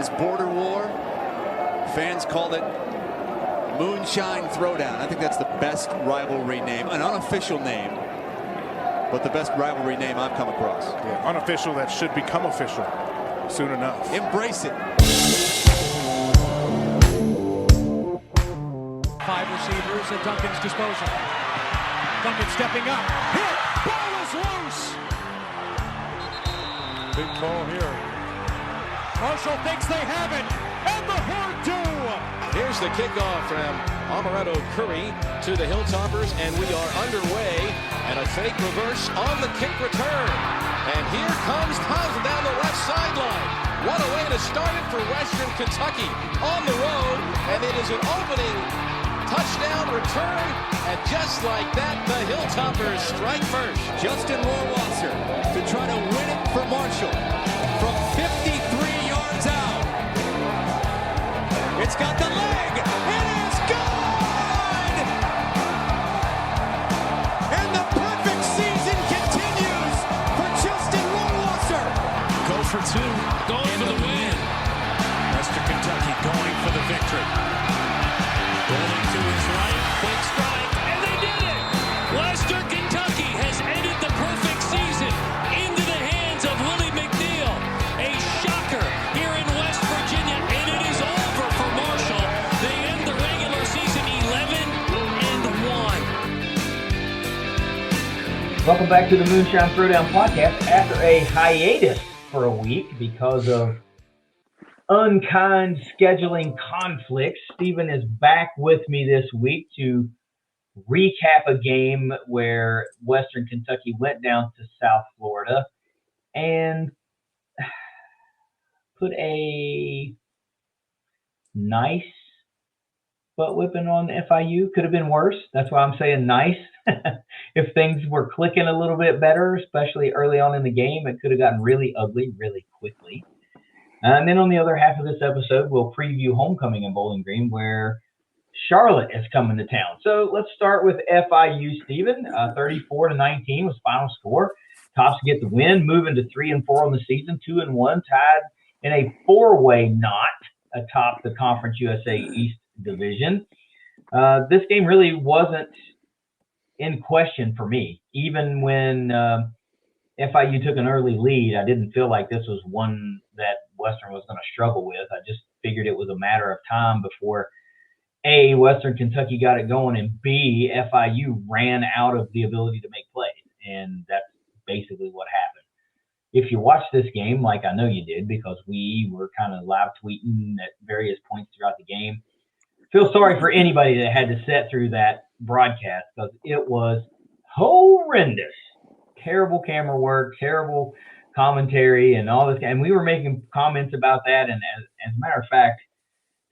this border war. Fans called it Moonshine Throwdown. I think that's the best rivalry name, an unofficial name, but the best rivalry name I've come across. Yeah, unofficial that should become official soon enough. Embrace it. 5 receivers at Duncan's disposal. Duncan stepping up. Hit! Ball is loose! Big ball here. Marshall thinks they have it. And the Horde do! Here's the kickoff from Amaretto Curry to the Hilltoppers, and we are underway. And a fake reverse on the kick return. And here comes Townsend down the left sideline. What a way to start it for Western Kentucky on the road. And it is an opening touchdown return. And just like that, the Hilltoppers strike first. Justin Rohrwasser to try to win it for Marshall from 53 yards out. It's got the leg. It is good! And the perfect season continues for Justin Rohrwasser. Goes for 2. Going for the win. Western Kentucky going for the victory. Rolling to his right. Quick strike. And they did it! Western Kentucky has ended the perfect season into the hands of Willie McNeil. A shocker here in West Virginia. And it is over for Marshall. They end the regular season 11-1. Welcome back to the Moonshine Throwdown podcast after a hiatus for a week because of unkind scheduling conflicts. Stephen is back with me this week to recap a game where Western Kentucky went down to South Florida and put a nice butt whipping on FIU. Could have been worse. That's why I'm saying nice. If things were clicking a little bit better, especially early on in the game, it could have gotten really ugly really quickly. And then on the other half of this episode, we'll preview homecoming in Bowling Green, where Charlotte is coming to town. So let's start with FIU, Stephen. 34-19 was final score. Tops get the win, moving to 3-4 on the season, 2-1, tied in a 4-way knot atop the Conference USA East Division. This game really wasn't in question for me. Even when FIU took an early lead, I didn't feel like this was one that Western was going to struggle with. I just figured it was a matter of time before A, Western Kentucky got it going, and B, FIU ran out of the ability to make plays. And that's basically what happened. If you watched this game, like I know you did, because we were kind of live tweeting at various points throughout the game, feel sorry for anybody that had to sit through that broadcast because it was horrendous. Terrible camera work, terrible commentary, and all this. And we were making comments about that. And as a matter of fact,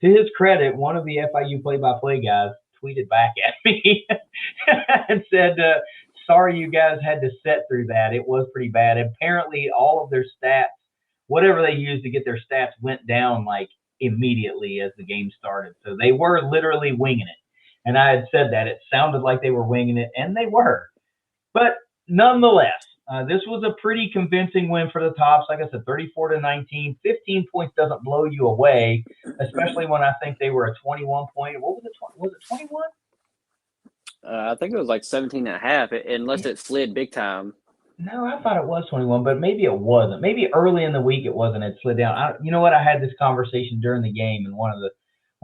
to his credit, one of the FIU play-by-play guys tweeted back at me and said, sorry you guys had to sit through that. It was pretty bad. Apparently, all of their stats, whatever they used to get their stats, went down like immediately as the game started. So they were literally winging it. And I had said that. It sounded like they were winging it, and they were. But nonetheless, this was a pretty convincing win for the Tops. Like I said, 34-19. 15 points doesn't blow you away, especially when I think they were a 21-point. What was it? Was it 21? I think it was like 17.5, unless it slid big time. No, I thought it was 21, but maybe it wasn't. Maybe early in the week it wasn't. It slid down. You know what? I had this conversation during the game, and one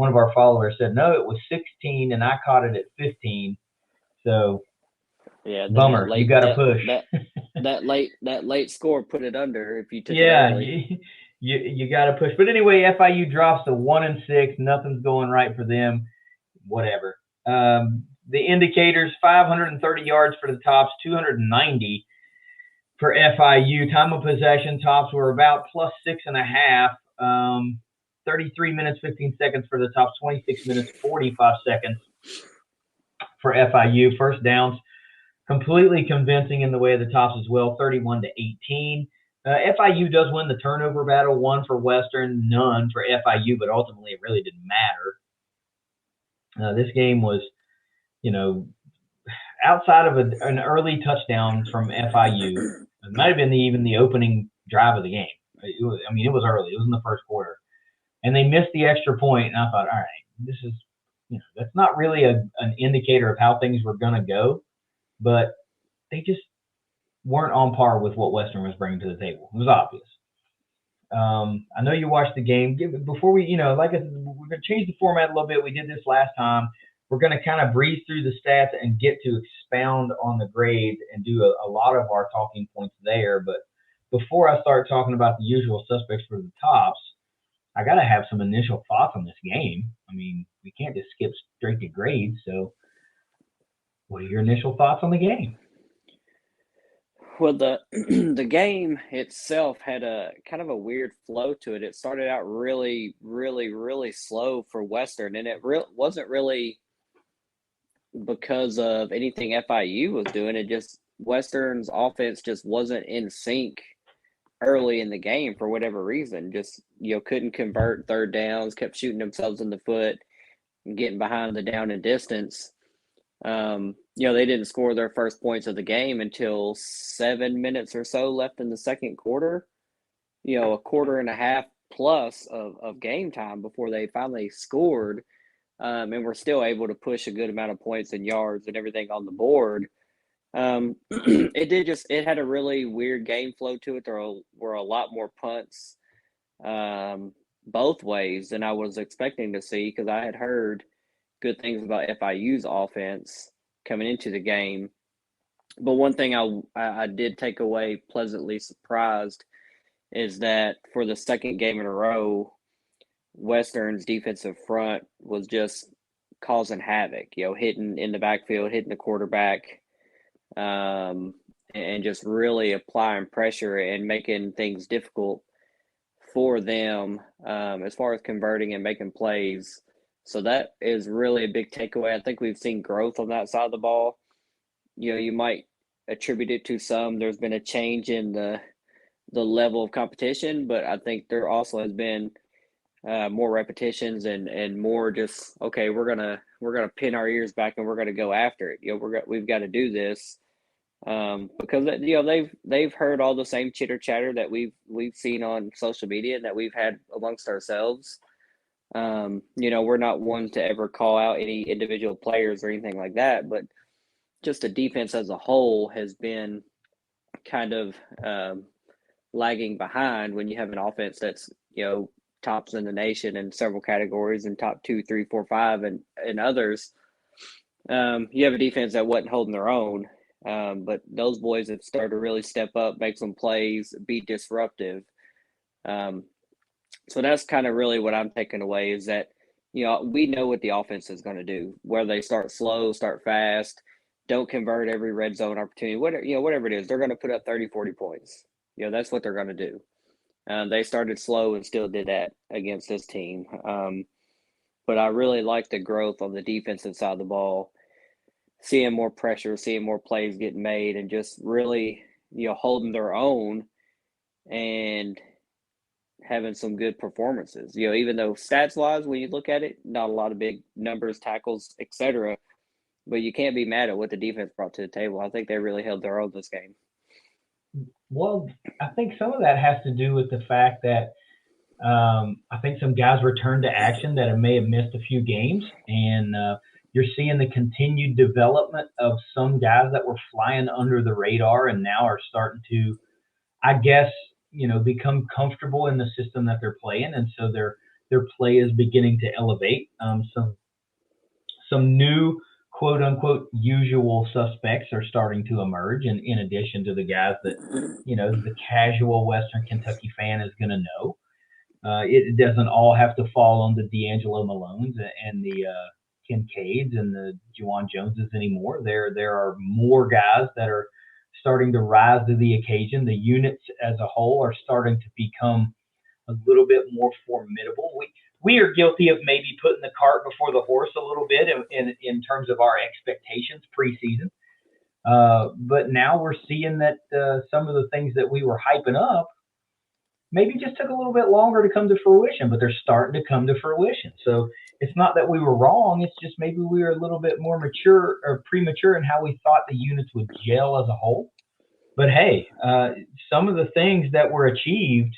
of our followers said, no, it was 16, and I caught it at 15. So, yeah, bummer. You got to push. That late score put it under if you took it early. You got to push. But anyway, FIU drops to 1-6. Nothing's going right for them. Whatever. The indicators: 530 yards for the Tops, 290 for FIU. Time of possession: Tops were about plus 6.5. 33 minutes, 15 seconds for the Tops, 26 minutes, 45 seconds for FIU. First downs, completely convincing in the way of the Tops as well, 31-18. FIU does win the turnover battle, 1 for Western, none for FIU, but ultimately it really didn't matter. This game was, outside of an early touchdown from FIU, it might have been even the opening drive of the game. It was early. It was in the first quarter. and they missed the extra point. And I thought, all right, this is, that's not really an indicator of how things were going to go, but they just weren't on par with what Western was bringing to the table. It was obvious. I know you watched the game. Before we, like I said, we're going to change the format a little bit. We did this last time. We're going to kind of breeze through the stats and get to expound on the grades and do a lot of our talking points there. But before I start talking about the usual suspects for the tops, I got to have some initial thoughts on this game. I mean, we can't just skip straight to grades. So what are your initial thoughts on the game? Well, the game itself had a kind of a weird flow to it. It started out really, really, really slow for Western, and it wasn't really because of anything FIU was doing. It just Western's offense just wasn't in sync early in the game for whatever reason. Just couldn't convert third downs, kept shooting themselves in the foot, and getting behind the down and distance. They didn't score their first points of the game until 7 minutes or so left in the second quarter. A quarter and a half plus of game time before they finally scored. And we're still able to push a good amount of points and yards and everything on the board. It had a really weird game flow to it. There were a lot more punts both ways than I was expecting to see, because I had heard good things about FIU's offense coming into the game. But one thing I did take away pleasantly surprised is that for the second game in a row, Western's defensive front was just causing havoc, hitting in the backfield, hitting the quarterback, and just really applying pressure and making things difficult for them as far as converting and making plays. So that is really a big takeaway. I think we've seen growth on that side of the ball. You might attribute it to there's been a change in the level of competition, but I think there also has been more repetitions and more just, okay, we're gonna pin our ears back and we're gonna go after it. We've got to do this because they've heard all the same chitter chatter that we've seen on social media and that we've had amongst ourselves. We're not one to ever call out any individual players or anything like that, but just the defense as a whole has been kind of lagging behind when you have an offense that's tops in the nation in several categories and top 2, 3, 4, 5 and others. You have a defense that wasn't holding their own, but those boys have started to really step up, make some plays, be disruptive. So that's kind of really what I'm taking away is that, we know what the offense is going to do, whether they start slow, start fast, don't convert every red zone opportunity, whatever it is, they're going to put up 30, 40 points. That's what they're going to do. They started slow and still did that against this team. But I really like the growth on the defensive side of the ball, seeing more pressure, seeing more plays getting made, and just really, holding their own and having some good performances. Even though stats-wise, when you look at it, not a lot of big numbers, tackles, etc., but you can't be mad at what the defense brought to the table. I think they really held their own this game. Well, I think some of that has to do with the fact that I think some guys returned to action that may have missed a few games, and you're seeing the continued development of some guys that were flying under the radar and now are starting to, I guess, become comfortable in the system that they're playing, and so their play is beginning to elevate. Some new quote unquote usual suspects are starting to emerge, and in addition to the guys that the casual Western Kentucky fan is going to know. It doesn't all have to fall on the D'Angelo Malones and the Kincaids and the Juwan Joneses anymore. There are more guys that are starting to rise to the occasion. The units as a whole are starting to become a little bit more formidable. We are guilty of maybe putting the cart before the horse a little bit in terms of our expectations preseason. But now we're seeing that some of the things that we were hyping up maybe just took a little bit longer to come to fruition, but they're starting to come to fruition. So it's not that we were wrong. It's just maybe we were a little bit more mature or premature in how we thought the units would gel as a whole. But hey, some of the things that were achieved,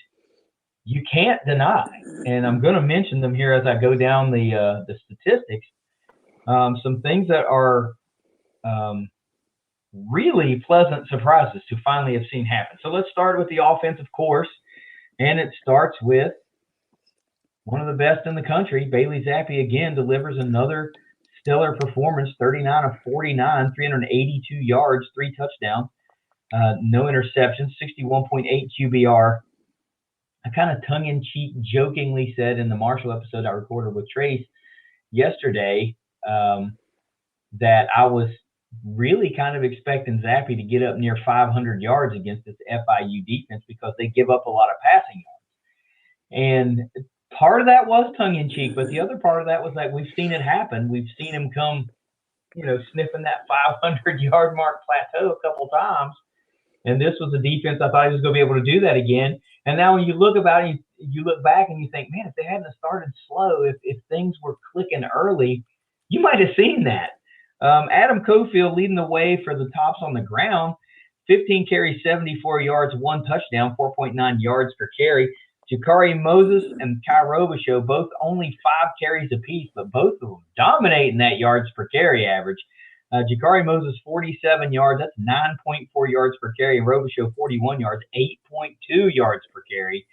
you can't deny, and I'm going to mention them here as I go down the statistics, some things that are really pleasant surprises to finally have seen happen. So let's start with the offense, of course, and it starts with one of the best in the country. Bailey Zappi again delivers another stellar performance, 39 of 49, 382 yards, 3 touchdowns, no interceptions, 61.8 QBR. I kind of tongue-in-cheek jokingly said in the Marshall episode I recorded with Trace yesterday that I was really kind of expecting Zappi to get up near 500 yards against this FIU defense because they give up a lot of passing yards. And part of that was tongue-in-cheek, but the other part of that was like we've seen it happen. We've seen him come, sniffing that 500-yard mark plateau a couple times. And this was a defense I thought he was going to be able to do that again. And now when you look about it, you look back and you think, man, if they hadn't started slow, if things were clicking early, you might have seen that. Adam Cofield leading the way for the tops on the ground, 15 carries, 74 yards, 1 touchdown, 4.9 yards per carry. Jakari Moses and Kai Robichaux, both only 5 carries apiece, but both of them dominating that yards per carry average. Jakari Moses, 47 yards. That's 9.4 yards per carry. And Robichaux, 41 yards, 8.2 yards per carry.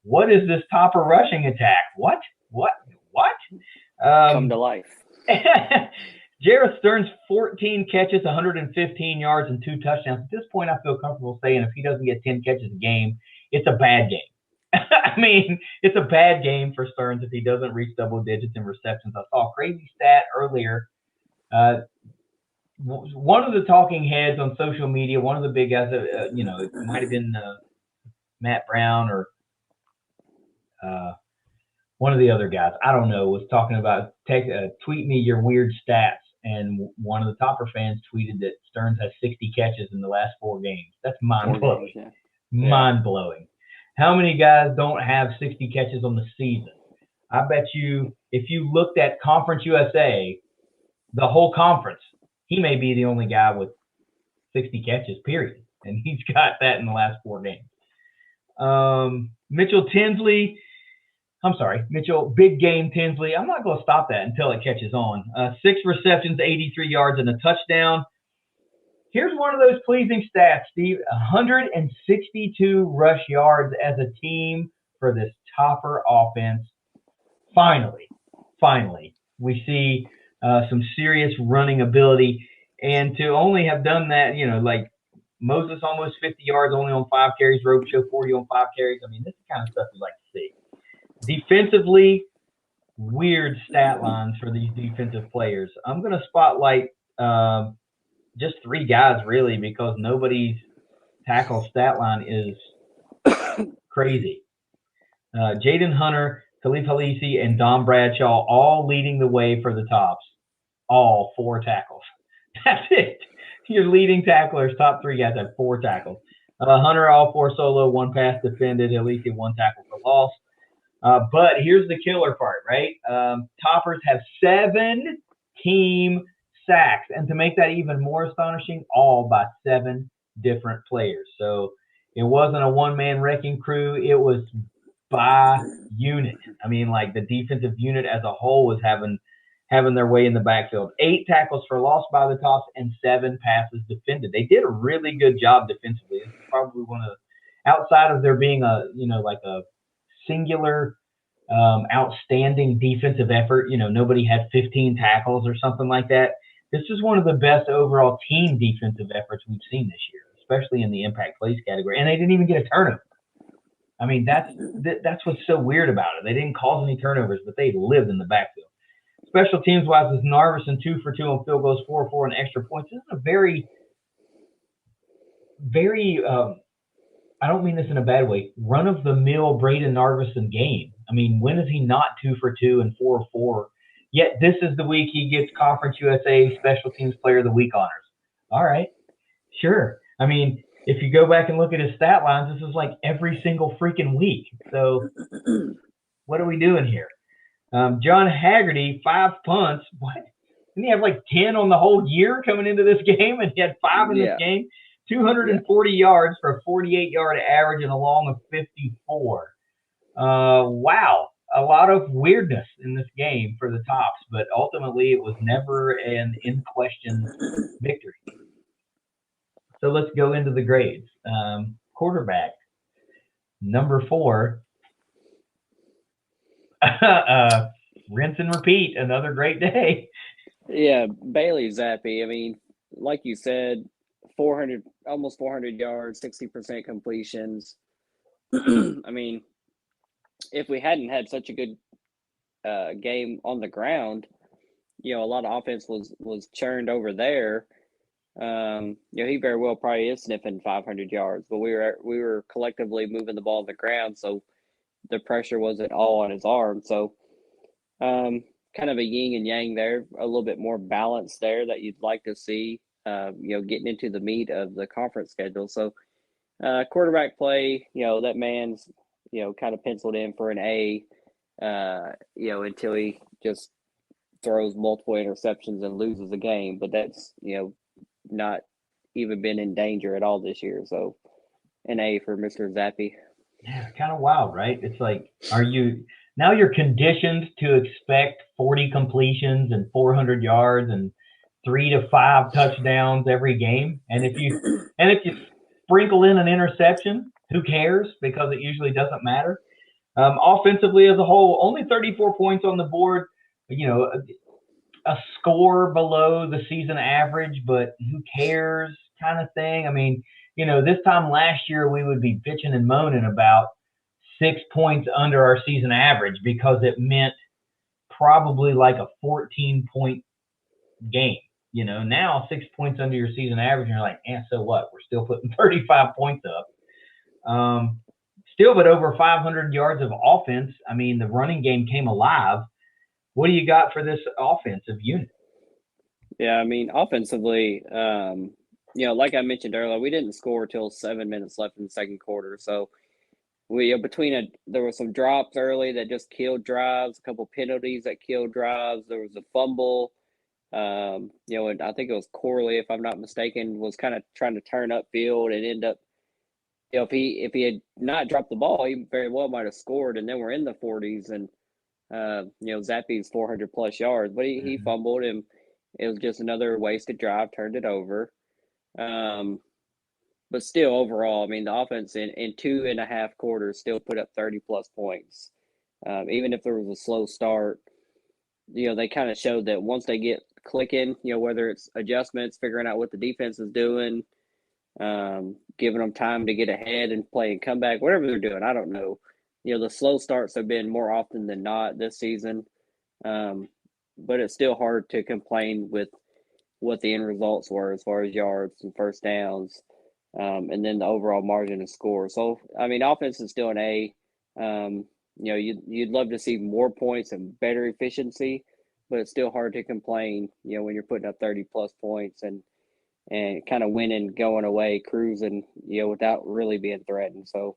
What is this Topper rushing attack? What? Come to life. Jarrett Stearns, 14 catches, 115 yards, and 2 touchdowns. At this point, I feel comfortable saying if he doesn't get 10 catches a game, it's a bad game. I mean, it's a bad game for Stearns if he doesn't reach double digits in receptions. I saw a crazy stat earlier. One of the talking heads on social media, one of the big guys, it might have been Matt Brown or one of the other guys, I don't know, was talking about tweet me your weird stats. And one of the Topper fans tweeted that Stearns has 60 catches in the last 4 games. That's mind-blowing. Yeah. Mind-blowing. How many guys don't have 60 catches on the season? I bet you if you looked at Conference USA, the whole conference, he may be the only guy with 60 catches, period. And he's got that in the last 4 games. Mitchell Big Game Tinsley. I'm not going to stop that until it catches on. 6 receptions, 83 yards, and a touchdown. Here's one of those pleasing stats, Steve. 162 rush yards as a team for this Topper offense. Finally, we see some serious running ability. And to only have done that, like Moses almost 50 yards only on 5 carries, Robichaux 40 on 5 carries. I mean, this is the kind of stuff we like to see. Defensively, weird stat lines for these defensive players. I'm going to spotlight just 3 guys, really, because nobody's tackle stat line is crazy. Jaden Hunter, Khalif Halisi, and Don Bradshaw all leading the way for the tops. All 4 tackles. That's it. Your leading tacklers, top 3 guys have 4 tackles. Hunter, all 4 solo, 1 pass defended. Halisi, 1 tackle for loss. But here's the killer part, right? Toppers have 7 team sacks. And to make that even more astonishing, all by 7 different players. So it wasn't a one-man wrecking crew. It was by unit. I mean, like the defensive unit as a whole was having their way in the backfield. 8 tackles for loss by the tops and 7 passes defended. They did a really good job defensively. This is probably one of, outside of there being a singular outstanding defensive effort, nobody had 15 tackles or something like that. This is one of the best overall team defensive efforts we've seen this year, especially in the impact plays category. And they didn't even get a turnover. I mean, that's what's so weird about it. They didn't cause any turnovers, but they lived in the backfield. Special teams wise is Narveson 2 for 2 on field goals, 4 for 4 on extra points. This is a very, very I don't mean this in a bad way, run-of-the-mill Braden Narveson game. I mean, when is he not 2 for 2 and 4 for 4? Yet this is the week he gets Conference USA Special Teams Player of the Week honors. All right, sure. I mean, if you go back and look at his stat lines, this is like every single freaking week. So what are we doing here? John Haggerty, 5 punts. What? Didn't he have like 10 on the whole year coming into this game? And he had 5 in this game. 240 yards for a 48-yard average and a long of 54. Wow. A lot of weirdness in this game for the Tops, but ultimately it was never an in-question victory. So let's go into the grades. Quarterback, number 4. Rinse and repeat, another great day. Yeah, Bailey Zappi. I mean, like you said, almost 400 yards, 60% completions. I mean, if we hadn't had such a good game on the ground, a lot of offense was churned over there. He very well probably is sniffing 500 yards, but we were collectively moving the ball on the ground, so the pressure wasn't all on his arm. So, kind of a yin and yang there, a little bit more balance there that you'd like to see. Getting into the meat of the conference schedule. So, quarterback play, that man's, kind of penciled in for an A. Until he just throws multiple interceptions and loses a game, but that's not even been in danger at all this year. So an A for Mr. Zappi. Yeah, it's kind of wild, right? It's like, you're conditioned to expect 40 completions and 400 yards and 3 to 5 touchdowns every game, and if you sprinkle in an interception, who cares? Because it usually doesn't matter. Offensively as a whole, only 34 points on the board. A score below the season average, but who cares kind of thing. I mean, this time last year we would be bitching and moaning about 6 points under our season average because it meant probably like a 14-point game. Now 6 points under your season average, and you're like, so what? We're still putting 35 points up. Still, but over 500 yards of offense. I mean, the running game came alive. What do you got for this offensive unit? Yeah, I mean, offensively, like I mentioned earlier, we didn't score till 7 minutes left in the second quarter. So there were some drops early that just killed drives, a couple penalties that killed drives. There was a fumble. And I think it was Corley, if I'm not mistaken, was kind of trying to turn upfield and end up, if he had not dropped the ball, he very well might have scored. And then we're in the 40s, and Zappi's 400 plus yards, but he fumbled, and it was just another wasted drive, turned it over. But still, overall, I mean, the offense in 2.5 quarters still put up 30 plus points. Even if there was a slow start, they kind of showed that once they get clicking, whether it's adjustments, figuring out what the defense is doing, giving them time to get ahead and play and come back, whatever they're doing, I don't know. The slow starts have been more often than not this season, but it's still hard to complain with what the end results were as far as yards and first downs, and then the overall margin of score. So, I mean, offense is still an A. You'd love to see more points and better efficiency, but it's still hard to complain, when you're putting up 30 plus points and kind of winning, going away, cruising, without really being threatened. So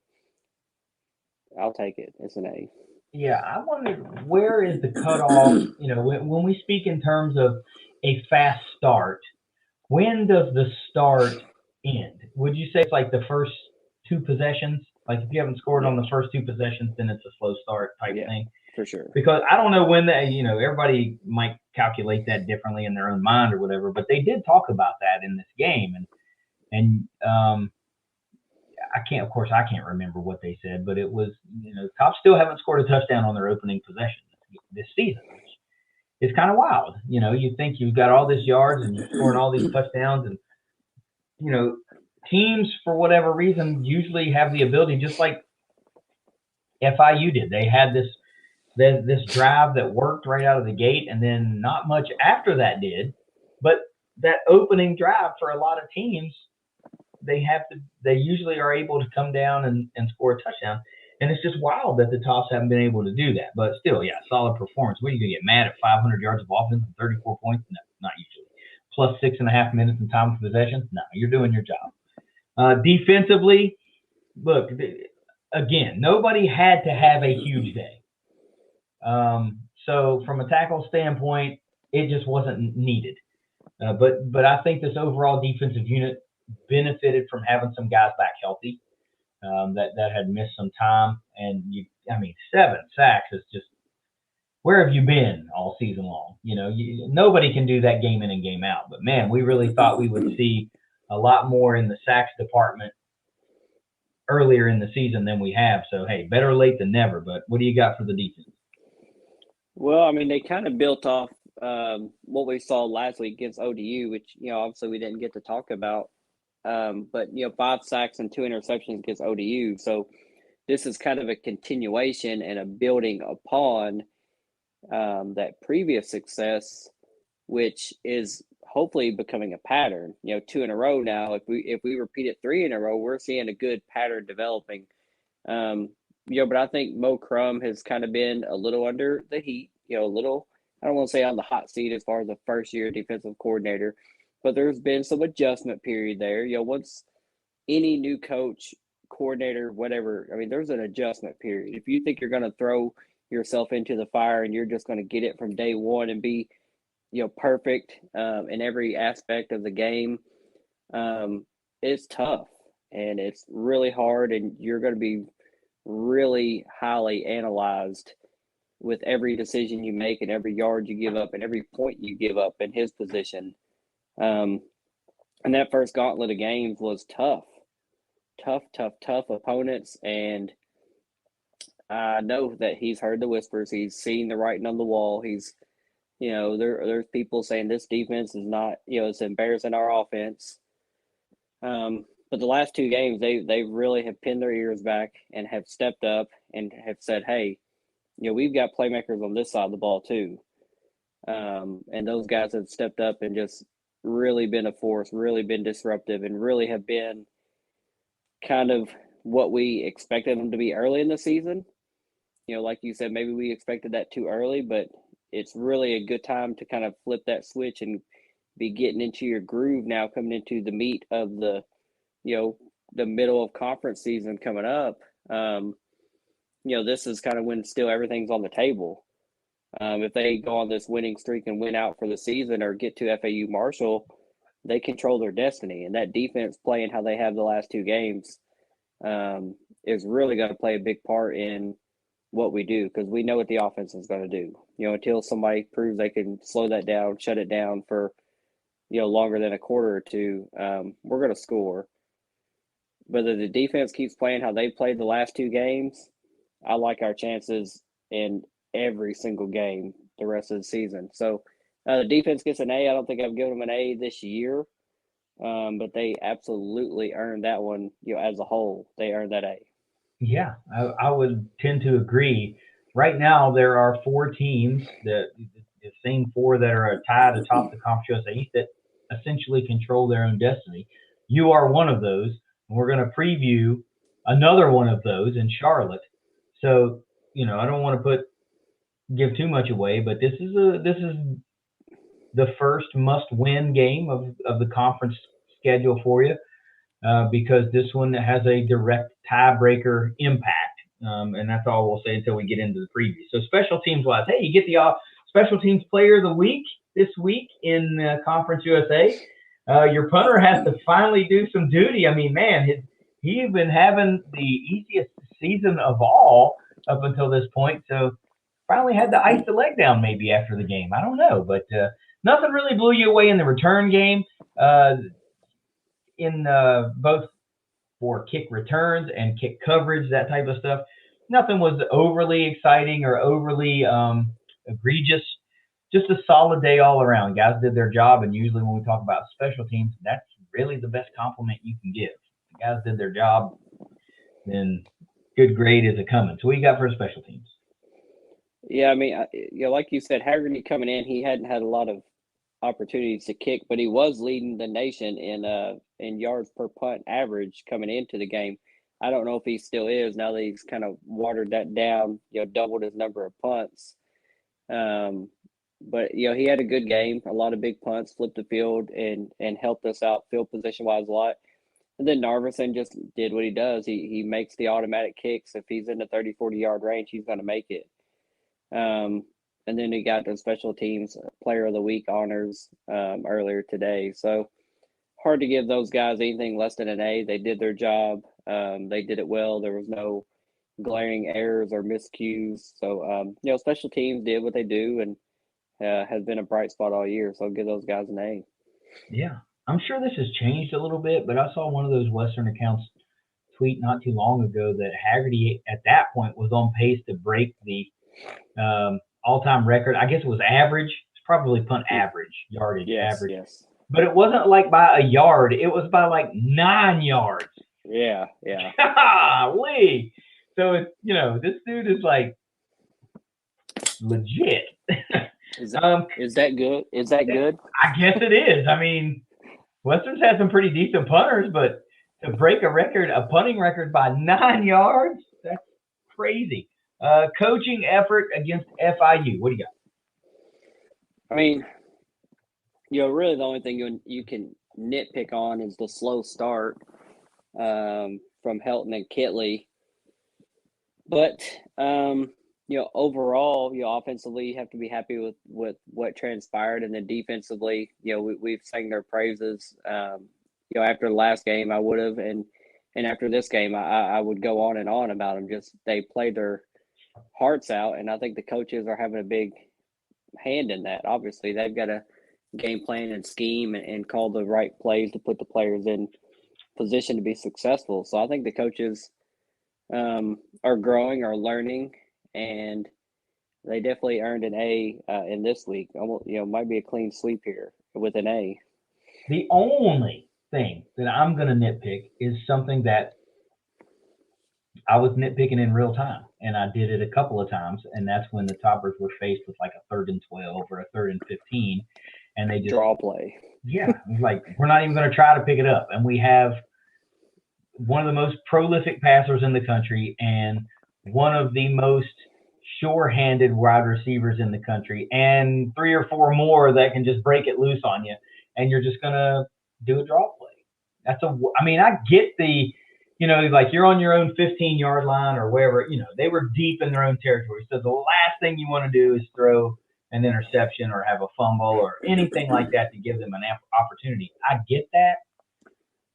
I'll take it. It's an A. Yeah, I wondered, where is the cutoff? When we speak in terms of a fast start, when does the start end? Would you say it's like the first 2 possessions? Like if you haven't scored on the first 2 possessions, then it's a slow start type thing? For sure. Because I don't know when that, everybody might calculate that differently in their own mind or whatever, but they did talk about that in this game. And I can't remember what they said, but it was, Tops still haven't scored a touchdown on their opening possession this season, which is kind of wild. You think you've got all this yards and you're scoring all these touchdowns, and, teams, for whatever reason, usually have the ability, just like FIU did. They had this drive that worked right out of the gate, and then not much after that did. But that opening drive for a lot of teams, they usually are able to come down and score a touchdown. And it's just wild that the Tops haven't been able to do that. But still, yeah, solid performance. What are you going to get mad at 500 yards of offense and 34 points? No, not usually. Plus 6.5 minutes in time of possession? No, you're doing your job. Defensively, look, again, nobody had to have a huge day. So from a tackle standpoint, it just wasn't needed. But I think this overall defensive unit benefited from having some guys back healthy that had missed some time. And you 7 sacks is just, where have you been all season long? Nobody can do that game in and game out. But, man, we really thought we would see a lot more in the sacks department earlier in the season than we have. So, hey, better late than never. But what do you got for the defense? Well, they kind of built off what we saw last week against ODU, which, obviously we didn't get to talk about. But 5 sacks and 2 interceptions against ODU. So this is kind of a continuation and a building upon that previous success, which is hopefully becoming a pattern. 2 in a row now. If we repeat it 3 in a row, we're seeing a good pattern developing. But I think Mo Crum has kind of been a little under the heat. A little, I don't want to say on the hot seat as far as the first-year defensive coordinator, but there's been some adjustment period there. Once any new coach, coordinator, whatever, there's an adjustment period. If you think you're going to throw yourself into the fire and you're just going to get it from day one and be, perfect in every aspect of the game, it's tough and it's really hard, and you're going to be really highly analyzed with every decision you make and every yard you give up and every point you give up in his position. And that first gauntlet of games was tough opponents. And I know that he's heard the whispers. He's seen the writing on the wall. He's, there's people saying this defense is not, it's embarrassing our offense. But the last 2 games, they really have pinned their ears back and have stepped up and have said, hey, we've got playmakers on this side of the ball too. And those guys have stepped up and just really been a force, really been disruptive, and really have been kind of what we expected them to be early in the season. Like you said, maybe we expected that too early, but it's really a good time to kind of flip that switch and be getting into your groove now, coming into the meat of the middle of conference season coming up. This is kind of when still everything's on the table. If they go on this winning streak and win out for the season or get to FAU Marshall, they control their destiny. And that defense playing how they have the last 2 games is really going to play a big part in what we do, because we know what the offense is going to do. Until somebody proves they can slow that down, shut it down for, longer than a quarter or 2, we're going to score. Whether the defense keeps playing how they played the last 2 games, I like our chances in every single game the rest of the season. So the defense gets an A. I don't think I've given them an A this year, but they absolutely earned that one. As a whole, they earned that A. Yeah, I would tend to agree. Right now, there are 4 teams, the same 4 that are tied atop the Conference USA East, that essentially control their own destiny. You are one of those, and we're going to preview another one of those in Charlotte. So, I don't want to give too much away, but this is the first must-win game of the conference schedule for you, because this one has a direct tiebreaker impact, and that's all we'll say until we get into the preview. So special teams-wise, hey, you get the special teams player of the week this week in Conference USA. Your punter has to finally do some duty. He's been having the easiest season of all up until this point, so finally had to ice the leg down maybe after the game. I don't know, but nothing really blew you away in the return game, in both for kick returns and kick coverage, that type of stuff. Nothing was overly exciting or overly egregious. Just a solid day all around. Guys did their job, and usually when we talk about special teams, that's really the best compliment you can give. The guys did their job, then good grade is a coming. So what you got for special teams? Yeah, like you said, Haggerty coming in, he hadn't had a lot of opportunities to kick, but he was leading the nation in yards per punt average coming into the game. I don't know if he still is now that he's kind of watered that down, doubled his number of punts. But he had a good game, a lot of big punts, flipped the field and helped us out field position wise a lot. And then Narveson just did what he does. He makes the automatic kicks. If he's in the 30, 40-yard range, he's going to make it. And then he got the special teams player of the week honors earlier today. So hard to give those guys anything less than an A. They did their job. They did it well. There was no glaring errors or miscues. So, special teams did what they do and has been a bright spot all year. So I'll give those guys an A. Yeah. I'm sure this has changed a little bit, but I saw one of those Western accounts tweet not too long ago that Haggerty at that point was on pace to break the all-time record. I guess it was average. It's probably punt average, yardage average. Yes. But it wasn't like by a yard. It was by like 9 yards. Yeah. Golly. So, this dude is like legit. Is that good? Is that good? I guess it is. I mean, Western's had some pretty decent punters, but to break a punting record by 9 yards, that's crazy. Coaching effort against FIU. What do you got? I mean, really the only thing you can nitpick on is the slow start from Helton and Kitley. But, overall, offensively, you have to be happy with what transpired. And then defensively, we've sang their praises. After the last game, I would have. And after this game, I would go on and on about them. Just they played their hearts out. And I think the coaches are having a big hand in that. Obviously, they've got to game plan and scheme and call the right plays to put the players in position to be successful. So I think the coaches are growing, are learning, and they definitely earned an A in this week. Almost, might be a clean sweep here with an A. The only thing that I'm going to nitpick is something that I was nitpicking in real time, and I did it a couple of times, and that's when the Toppers were faced with like a 3rd and 12 or a 3rd and 15, and they just draw play. Yeah, like we're not even going to try to pick it up, and we have one of the most prolific passers in the country and one of the most sure-handed wide receivers in the country, and 3 or 4 more that can just break it loose on you, and you're just going to do a draw play. I get the, like you're on your own 15-yard line or wherever, they were deep in their own territory. So the last thing you want to do is throw an interception or have a fumble or anything like that to give them an opportunity. I get that.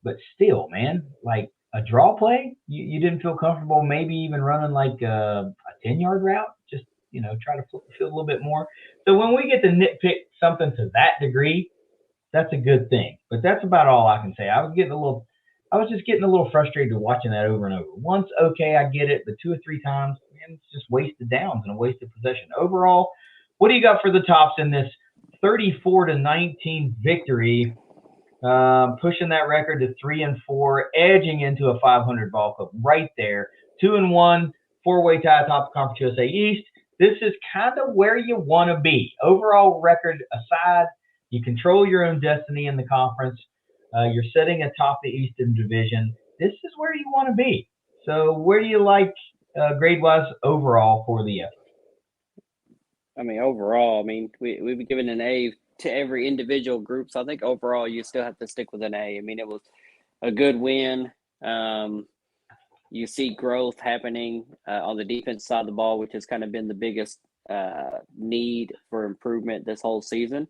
But still, man, like a draw play, you didn't feel comfortable maybe even running like a 10-yard route, just, try to flip the field a little bit more. So when we get to nitpick something to that degree, that's a good thing. But that's about all I can say. I was just getting a little frustrated watching that over and over. Once, okay, I get it, but 2 or 3 times, man, it's just wasted downs and a wasted possession. Overall, what do you got for the Tops in this 34-19 victory? Pushing that record to 3-4, edging into a 500 ball club right there. 2-1, 4-way tie atop the Conference USA East. This is kind of where you want to be. Overall record aside, you control your own destiny in the conference. You're sitting atop the Eastern Division. This is where you want to be. So where do you like grade-wise overall for the effort? Overall, we've given an A to every individual group. So I think overall you still have to stick with an A. It was a good win. You see growth happening on the defense side of the ball, which has kind of been the biggest need for improvement this whole season.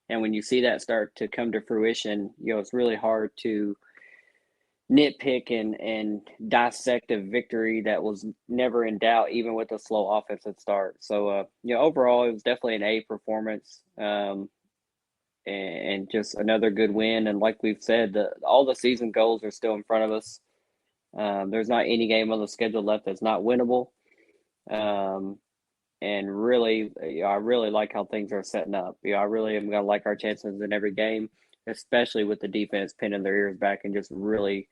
And when you see that start to come to fruition, it's really hard to nitpick and dissect a victory that was never in doubt, even with a slow offensive start. So, overall, it was definitely an A performance and just another good win. And like we've said, all the season goals are still in front of us. There's not any game on the schedule left that's not winnable. And really, I really like how things are setting up. I really am going to like our chances in every game, especially with the defense pinning their ears back and just really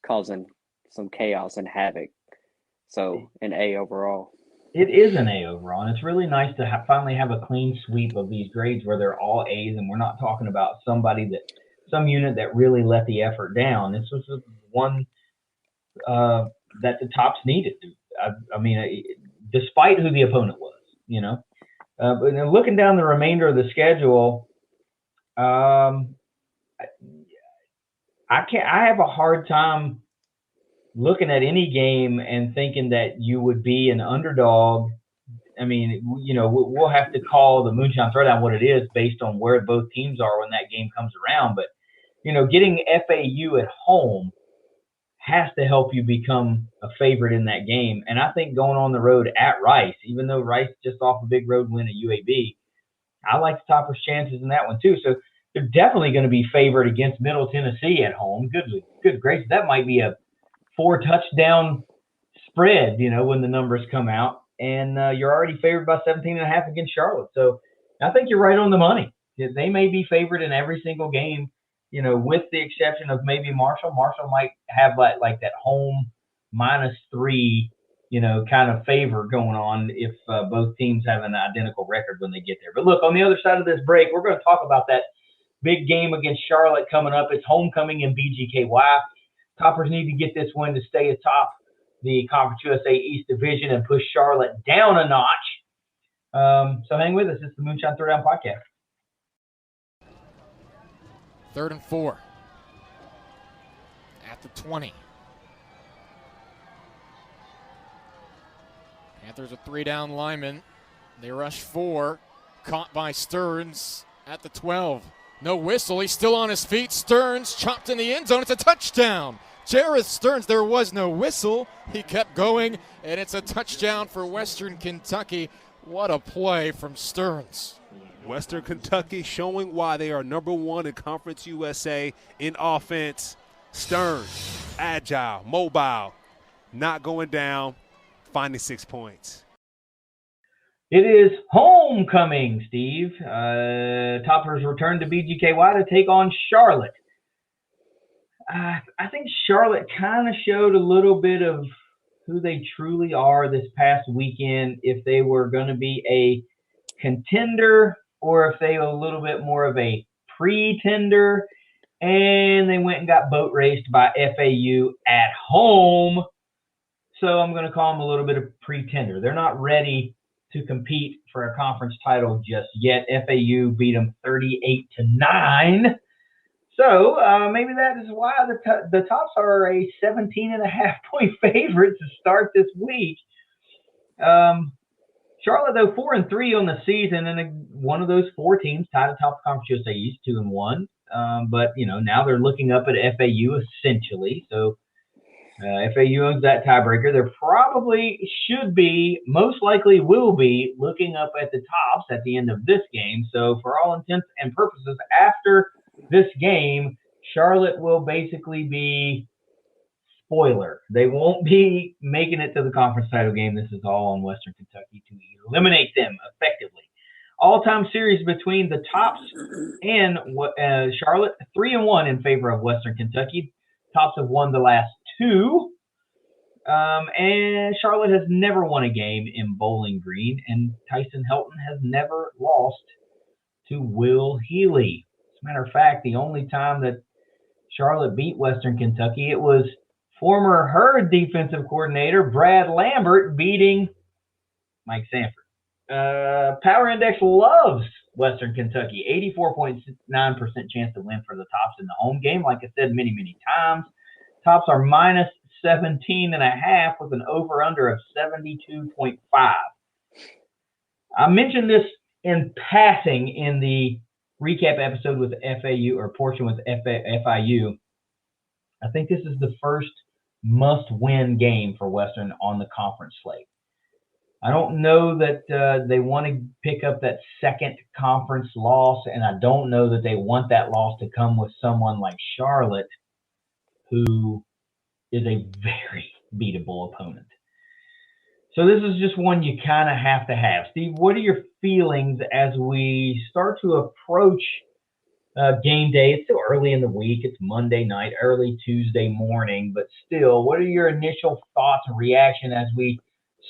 causing some chaos and havoc. So an A overall. It is an A overall, and it's really nice to finally have a clean sweep of these grades where they're all A's, and we're not talking about some unit that really let the effort down. This was one that the Tops needed. Despite who the opponent was, But then looking down the remainder of the schedule, I have a hard time looking at any game and thinking that you would be an underdog. We'll have to call the Moonshine Throwdown what it is based on where both teams are when that game comes around. But, getting FAU at home has to help you become a favorite in that game. And I think going on the road at Rice, even though Rice just off a big road win at UAB, I like the Toppers' chances in that one too. So they're definitely going to be favored against Middle Tennessee at home. Good gracious, that might be a 4-touchdown spread, when the numbers come out. And you're already favored by 17.5 against Charlotte. So I think you're right on the money. They may be favored in every single game, with the exception of maybe Marshall. Marshall might have like that home -3, kind of favor going on if both teams have an identical record when they get there. But look, on the other side of this break, we're going to talk about that big game against Charlotte coming up. It's homecoming in BGKY. Toppers need to get this win to stay atop the Conference USA East Division and push Charlotte down a notch. So hang with us. It's the Moonshine Throwdown Podcast. 3rd and 4 at the 20. Panthers a 3-down lineman. They rush 4. Caught by Stearns at the 12. No whistle. He's still on his feet. Stearns chopped in the end zone. It's a touchdown. Jareth Stearns, there was no whistle. He kept going, and it's a touchdown for Western Kentucky. What a play from Stearns. Western Kentucky showing why they are number 1 in Conference USA in offense. Stearns, agile, mobile, not going down, finding 6 points. It is homecoming, Steve. Toppers return to BGKY to take on Charlotte. I think Charlotte kind of showed a little bit of who they truly are this past weekend, if they were going to be a contender or if they were a little bit more of a pretender. And they went and got boat raced by FAU at home. So I'm going to call them a little bit of pretender. They're not ready to compete for a conference title just yet. FAU beat them 38-9. So maybe that is why the Tops are a 17.5-point favorite to start this week. Charlotte, though, 4-3 on the season, and one of those 4 teams tied atop the Conference USA East, 2-1. But now they're looking up at FAU essentially. So FAU owns that tiebreaker. There probably should be, most likely will be, looking up at the Tops at the end of this game. So for all intents and purposes, after this game, Charlotte will basically be spoiler. They won't be making it to the conference title game. This is all on Western Kentucky to eliminate them effectively. All-time series between the Tops and Charlotte, 3-1 in favor of Western Kentucky. Tops have won the last 2. And Charlotte has never won a game in Bowling Green, and Tyson Helton has never lost to Will Healy. As a matter of fact, the only time that Charlotte beat Western Kentucky, it was former Herd defensive coordinator Brad Lambert beating Mike Sanford. Power Index loves Western Kentucky. 84.9% chance to win for the Tops in the home game. Like I said many, many times, Tops are minus 17.5 with an over-under of 72.5. I mentioned this in passing in the recap episode with FAU, or portion with FIU. I think this is the first must-win game for Western on the conference slate. I don't know that they want to pick up that second conference loss, and I don't know that they want that loss to come with someone like Charlotte, who is a very beatable opponent. So this is just one you kind of have to have. Steve, what are your feelings as we start to approach game day? It's still early in the week. It's Monday night, early Tuesday morning, but still, what are your initial thoughts and reaction as we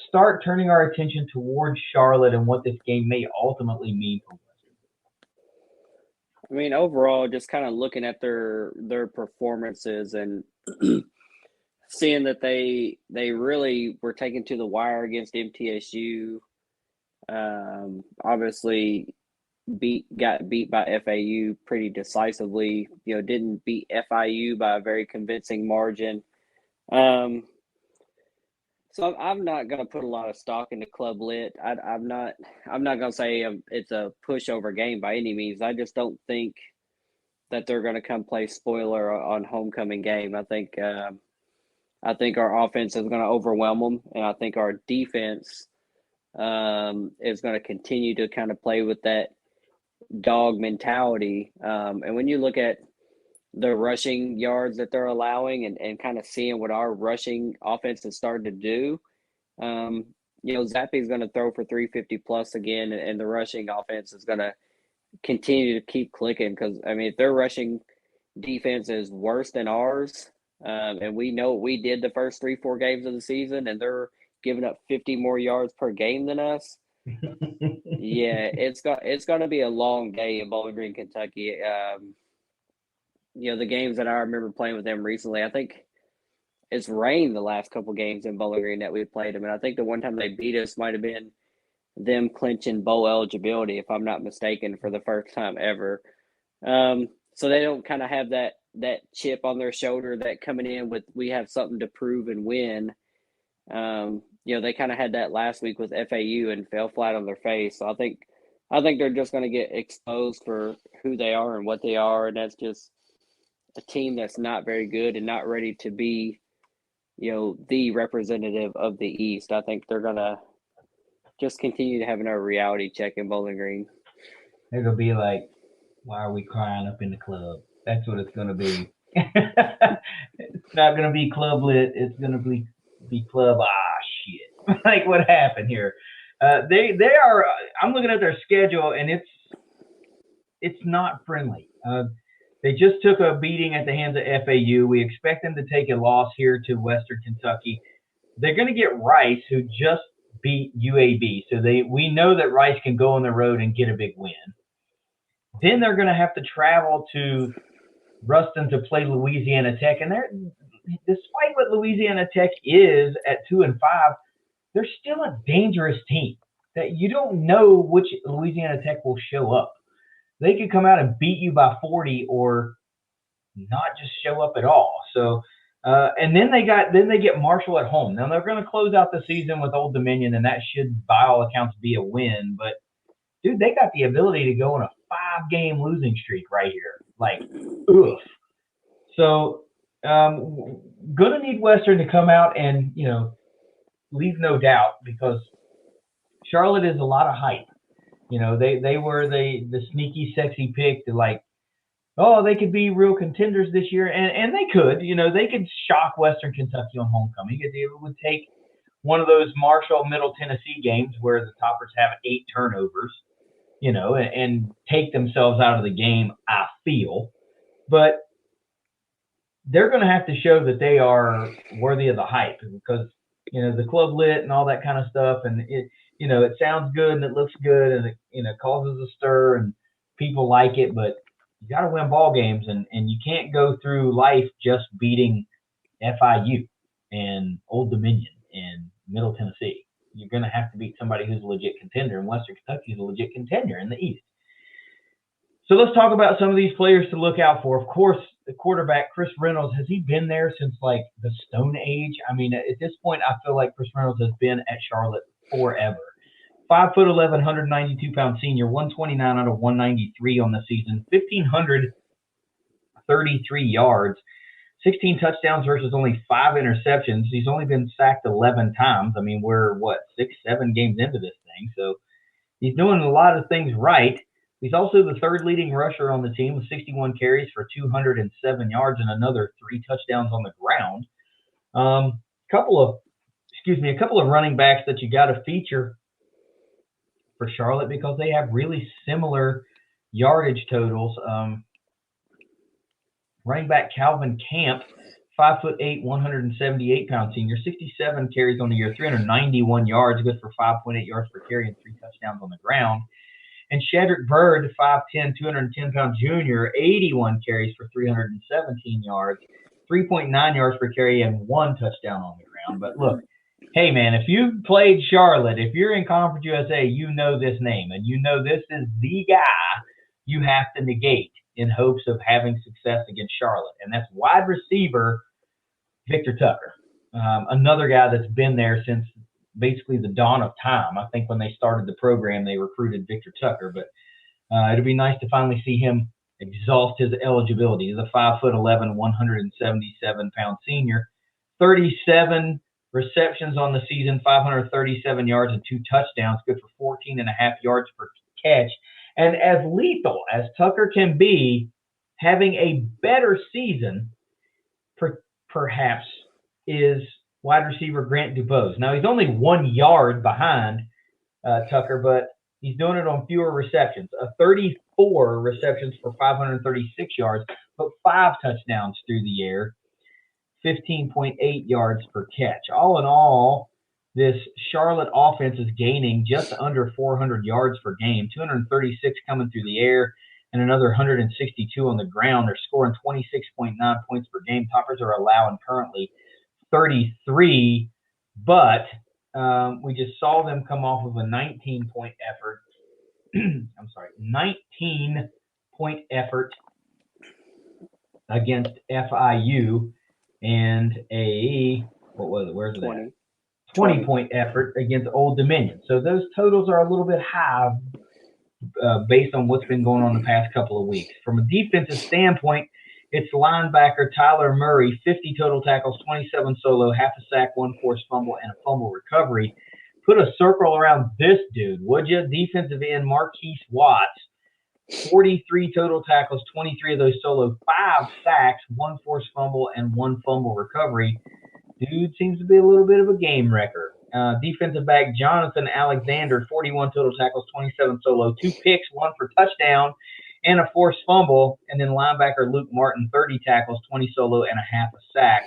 start turning our attention towards Charlotte and what this game may ultimately mean for Western? I mean, overall, just kind of looking at their performances and seeing that they really were taken to the wire against MTSU. Obviously, got beat by FAU pretty decisively. Didn't beat FIU by a very convincing margin. So I'm not going to put a lot of stock into Club Lit. I'm not going to say it's a pushover game by any means. I just don't think that they're going to come play spoiler on homecoming game. I think I think our offense is going to overwhelm them, and I think our defense is going to continue to kind of play with that dog mentality. And when you look at the rushing yards that they're allowing and kind of seeing what our rushing offense is starting to do, Zappy's going to throw for 350 plus again, and the rushing offense is going to continue to keep clicking because, if their rushing defense is worse than ours, and we know what we did the first 3-4 games of the season, and they're giving up 50 more yards per game than us, yeah, it's going to be a long day in Bowling Green, Kentucky. The games that I remember playing with them recently, I think it's rained the last couple games in Bowling Green that we played them, and I think the one time they beat us might have been them clinching bowl eligibility, if I'm not mistaken, for the first time ever. So they don't kind of have that chip on their shoulder that coming in with we have something to prove and win. They kind of had that last week with FAU and fell flat on their face. So I think they're just going to get exposed for who they are and what they are, and that's just a team that's not very good and not ready to be, the representative of the East. I think they're going to just continue to have another reality check in Bowling Green. They're going to be like, why are we crying up in the club? That's what it's going to be. It's not going to be club lit. It's going to be club, shit. Like, what happened here? They are, I'm looking at their schedule, and it's not friendly. They just took a beating at the hands of FAU. We expect them to take a loss here to Western Kentucky. They're going to get Rice, who just beat UAB. So we know that Rice can go on the road and get a big win. Then they're going to have to travel to Ruston to play Louisiana Tech. And despite what Louisiana Tech is at 2-5, they're still a dangerous team that you don't know which Louisiana Tech will show up. They could come out and beat you by 40 or not just show up at all. So, and then they get Marshall at home. Now they're going to close out the season with Old Dominion, and that should, by all accounts, be a win. But dude, they got the ability to go on a 5-game losing streak right here. Like, oof. So, gonna need Western to come out and leave no doubt, because Charlotte is a lot of hype. They were the sneaky, sexy pick to, like, oh, they could be real contenders this year, and they could. They could shock Western Kentucky on homecoming. It would take one of those Marshall Middle Tennessee games where the Toppers have 8 turnovers, and take themselves out of the game, I feel. But they're going to have to show that they are worthy of the hype, because the club lit and all that kind of stuff, and it sounds good and it looks good, and it causes a stir and people like it, but you got to win ball games, and you can't go through life just beating FIU and Old Dominion and Middle Tennessee. You're going to have to beat somebody who's a legit contender, and Western Kentucky is a legit contender in the East. So let's talk about some of these players to look out for. Of course, the quarterback, Chris Reynolds, has he been there since, like, the Stone Age? At this point, I feel like Chris Reynolds has been at Charlotte forever. 5'11", 192-pound senior, 129 out of 193 on the season, 1,533 yards, 16 touchdowns versus only 5 interceptions. He's only been sacked 11 times. We're, 6-7 games into this thing. So he's doing a lot of things right. He's also the 3rd leading rusher on the team with 61 carries for 207 yards and another 3 touchdowns on the ground. A couple of running backs that you got to feature for Charlotte, because they have really similar yardage totals. Running back Calvin Camp, 5'8", 178-pound senior, 67 carries on the year, 391 yards, good for 5.8 yards per carry and 3 touchdowns on the ground. And Shadrick Bird, 5'10", 210-pound junior, 81 carries for 317 yards, 3.9 yards per carry, and 1 touchdown on the ground. But look, hey, man, if you've played Charlotte, if you're in Conference USA, you know this name, and you know this is the guy you have to negate in hopes of having success against Charlotte. And that's wide receiver Victor Tucker, another guy that's been there since basically the dawn of time. I think when they started the program, they recruited Victor Tucker, but it'll be nice to finally see him exhaust his eligibility. He's a 5'11", 177-pound senior, 37 receptions on the season, 537 yards and 2 touchdowns, good for 14.5 yards per catch. And as lethal as Tucker can be, having a better season perhaps is wide receiver Grant DuBose. Now, he's only 1 yard behind Tucker, but he's doing it on fewer receptions. 34 receptions for 536 yards, but 5 touchdowns through the air, 15.8 yards per catch. All in all, this Charlotte offense is gaining just under 400 yards per game, 236 coming through the air, and another 162 on the ground. They're scoring 26.9 points per game. Toppers are allowing currently 33, but we just saw them come off of a 19-point effort. 19-point effort against FIU, and a, what was it? Where's it 20. 20-point effort against Old Dominion. So those totals are a little bit high based on what's been going on the past couple of weeks. From a defensive standpoint, it's linebacker Tyler Murray, 50 total tackles, 27 solo, half a sack, 1 forced fumble, and a fumble recovery. Put a circle around this dude, would you? Defensive end Marquise Watts, 43 total tackles, 23 of those solo, 5 sacks, 1 forced fumble, and 1 fumble recovery. Dude seems to be a little bit of a game wrecker. Defensive back Jonathan Alexander, 41 total tackles, 27 solo, 2 picks, 1 for touchdown, and a forced fumble. And then linebacker Luke Martin, 30 tackles, 20 solo, and a half a sack.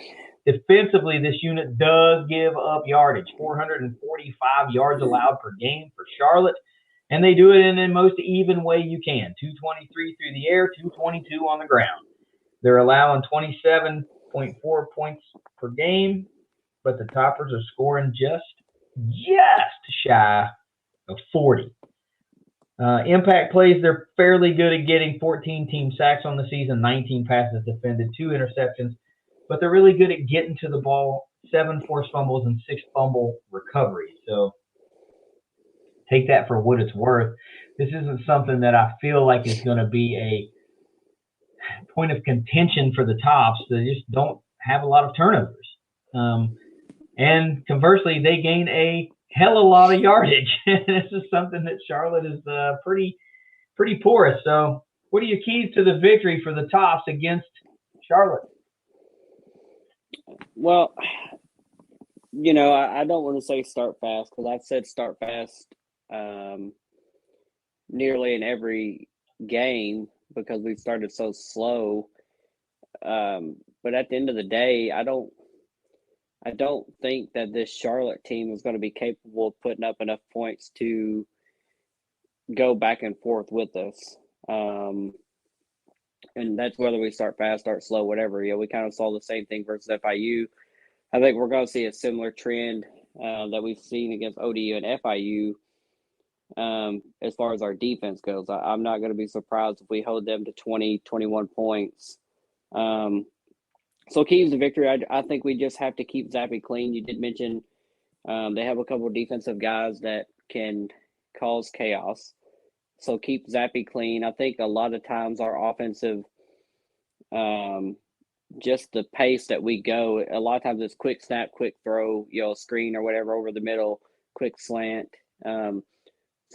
Defensively, this unit does give up yardage, 445 yards allowed per game for Charlotte, and they do it in the most even way you can, 223 through the air, 222 on the ground. They're allowing 27.4 points per game, but the Toppers are scoring just shy of 40. Impact plays, they're fairly good at getting 14 team sacks on the season, 19 passes defended, 2 interceptions, but they're really good at getting to the ball, 7 forced fumbles and 6 fumble recoveries. So take that for what it's worth. This isn't something that I feel like is going to be a point of contention for the Tops. They just don't have a lot of turnovers. And conversely, they gain a hell of a lot of yardage. This is something that Charlotte is pretty porous. So what are your keys to the victory for the Tops against Charlotte? Well, you know, I don't want to say start fast because I've said start fast nearly in every game because we started so slow. But at the end of the day, I don't think that this Charlotte team is going to be capable of putting up enough points to go back and forth with us. And that's whether we start fast, start slow, whatever. You know, we kind of saw the same thing versus FIU. I think we're going to see a similar trend that we've seen against ODU and FIU as far as our defense goes. I'm not going to be surprised if we hold them to 20, 21 points. So keys to victory, I think we just have to keep Zappy clean. You did mention they have a couple of defensive guys that can cause chaos. So keep Zappy clean. I think a lot of times our offensive, just the pace that we go, a lot of times it's quick snap, quick throw, you know, screen or whatever over the middle, quick slant. So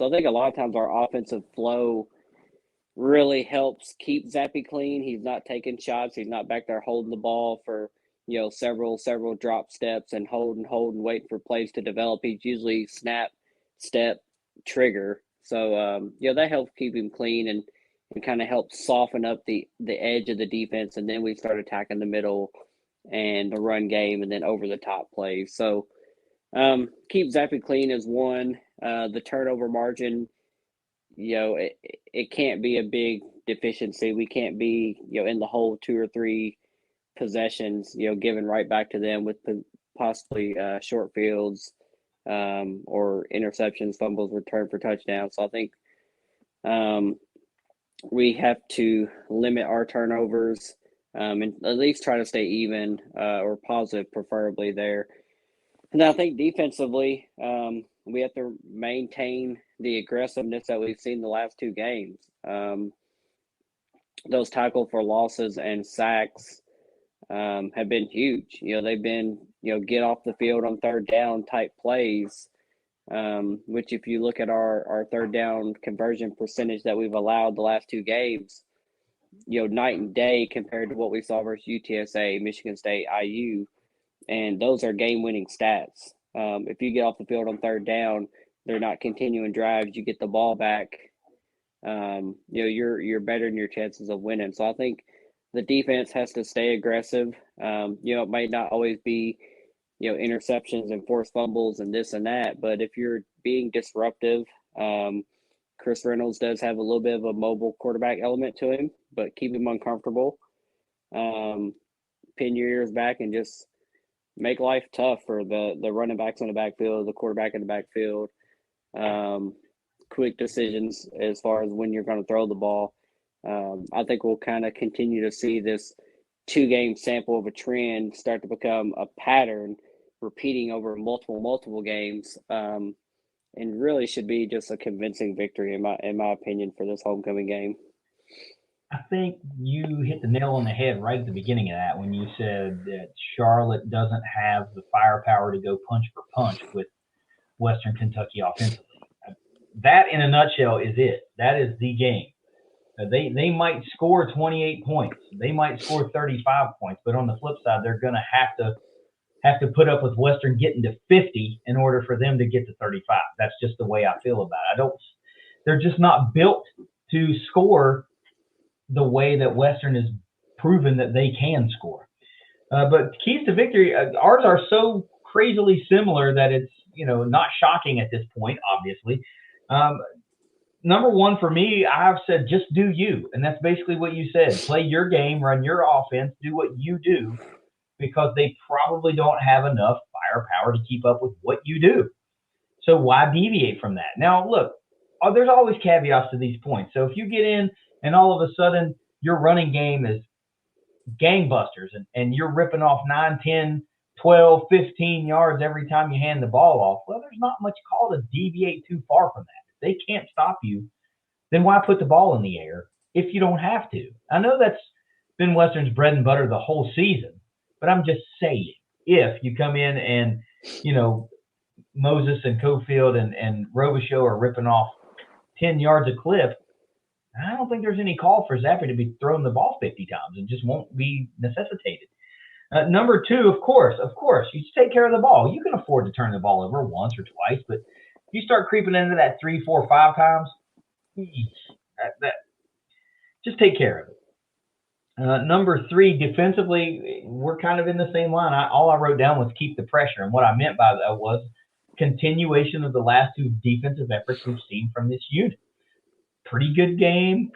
I think a lot of times our offensive flow really helps keep Zappy clean. He's not taking shots. He's not back there holding the ball for, you know, several drop steps and hold and wait for plays to develop. He's usually snap, step, trigger. So, you know, that helps keep him clean and kind of helps soften up the edge of the defense. And then we start attacking the middle and the run game and then over the top plays. So keep Zappy clean is one. The turnover margin, you know, it can't be a big deficiency. We can't be, you know, in the hole 2 or 3 possessions, you know, given right back to them with possibly short fields or interceptions, fumbles, returned for touchdowns. So I think we have to limit our turnovers and at least try to stay even or positive, preferably there. And I think defensively, we have to maintain the aggressiveness that we've seen the last 2 games. Those tackle for losses and sacks have been huge. They've been, get off the field on third down type plays, which if you look at our third down conversion percentage that we've allowed the last two games, night and day compared to what we saw versus UTSA, Michigan State, IU, and those are game-winning stats. If you get off the field on third down, they're not continuing drives. You get the ball back. You're better in your chances of winning. So I think the defense has to stay aggressive. It might not always be, interceptions and forced fumbles and this and that, but if you're being disruptive, Chris Reynolds does have a little bit of a mobile quarterback element to him, but keep him uncomfortable. Pin your ears back and just make life tough for the running backs in the backfield, the quarterback in the backfield. Quick decisions as far as when you're going to throw the ball. I think we'll kind of continue to see this 2-game sample of a trend start to become a pattern, repeating over multiple games, and really should be just a convincing victory in my opinion for this homecoming game. I think you hit the nail on the head right at the beginning of that when you said that Charlotte doesn't have the firepower to go punch for punch with Western Kentucky offensively. That, in a nutshell, is it. That is the game. They might score 28 points. They might score 35 points. But on the flip side, they're going to have to put up with Western getting to 50 in order for them to get to 35. That's just the way I feel about it. They're just not built to score the way that Western has proven that they can score. But keys to victory, ours are so crazily similar that it's not shocking at this point, obviously. Number one for me, I've said just do you, and that's basically what you said. Play your game, run your offense, do what you do, because they probably don't have enough firepower to keep up with what you do. So why deviate from that? Now, look, there's always caveats to these points. So if you get in and all of a sudden your running game is gangbusters and you're ripping off 9, 10, 12, 15 yards every time you hand the ball off, well, there's not much call to deviate too far from that. If they can't stop you, then why put the ball in the air if you don't have to? I know that's been Western's bread and butter the whole season, but I'm just saying, if you come in and, Moses and Cofield and Robichaux are ripping off 10 yards a clip, I don't think there's any call for Zappy to be throwing the ball 50 times. It just won't be necessitated. Number two, of course, you just take care of the ball. You can afford to turn the ball over once or twice, but if you start creeping into that 3, 4, 5 times, just take care of it. Number three, defensively, we're kind of in the same line. All I wrote down was keep the pressure, and what I meant by that was continuation of the last two defensive efforts we've seen from this unit. Pretty good game,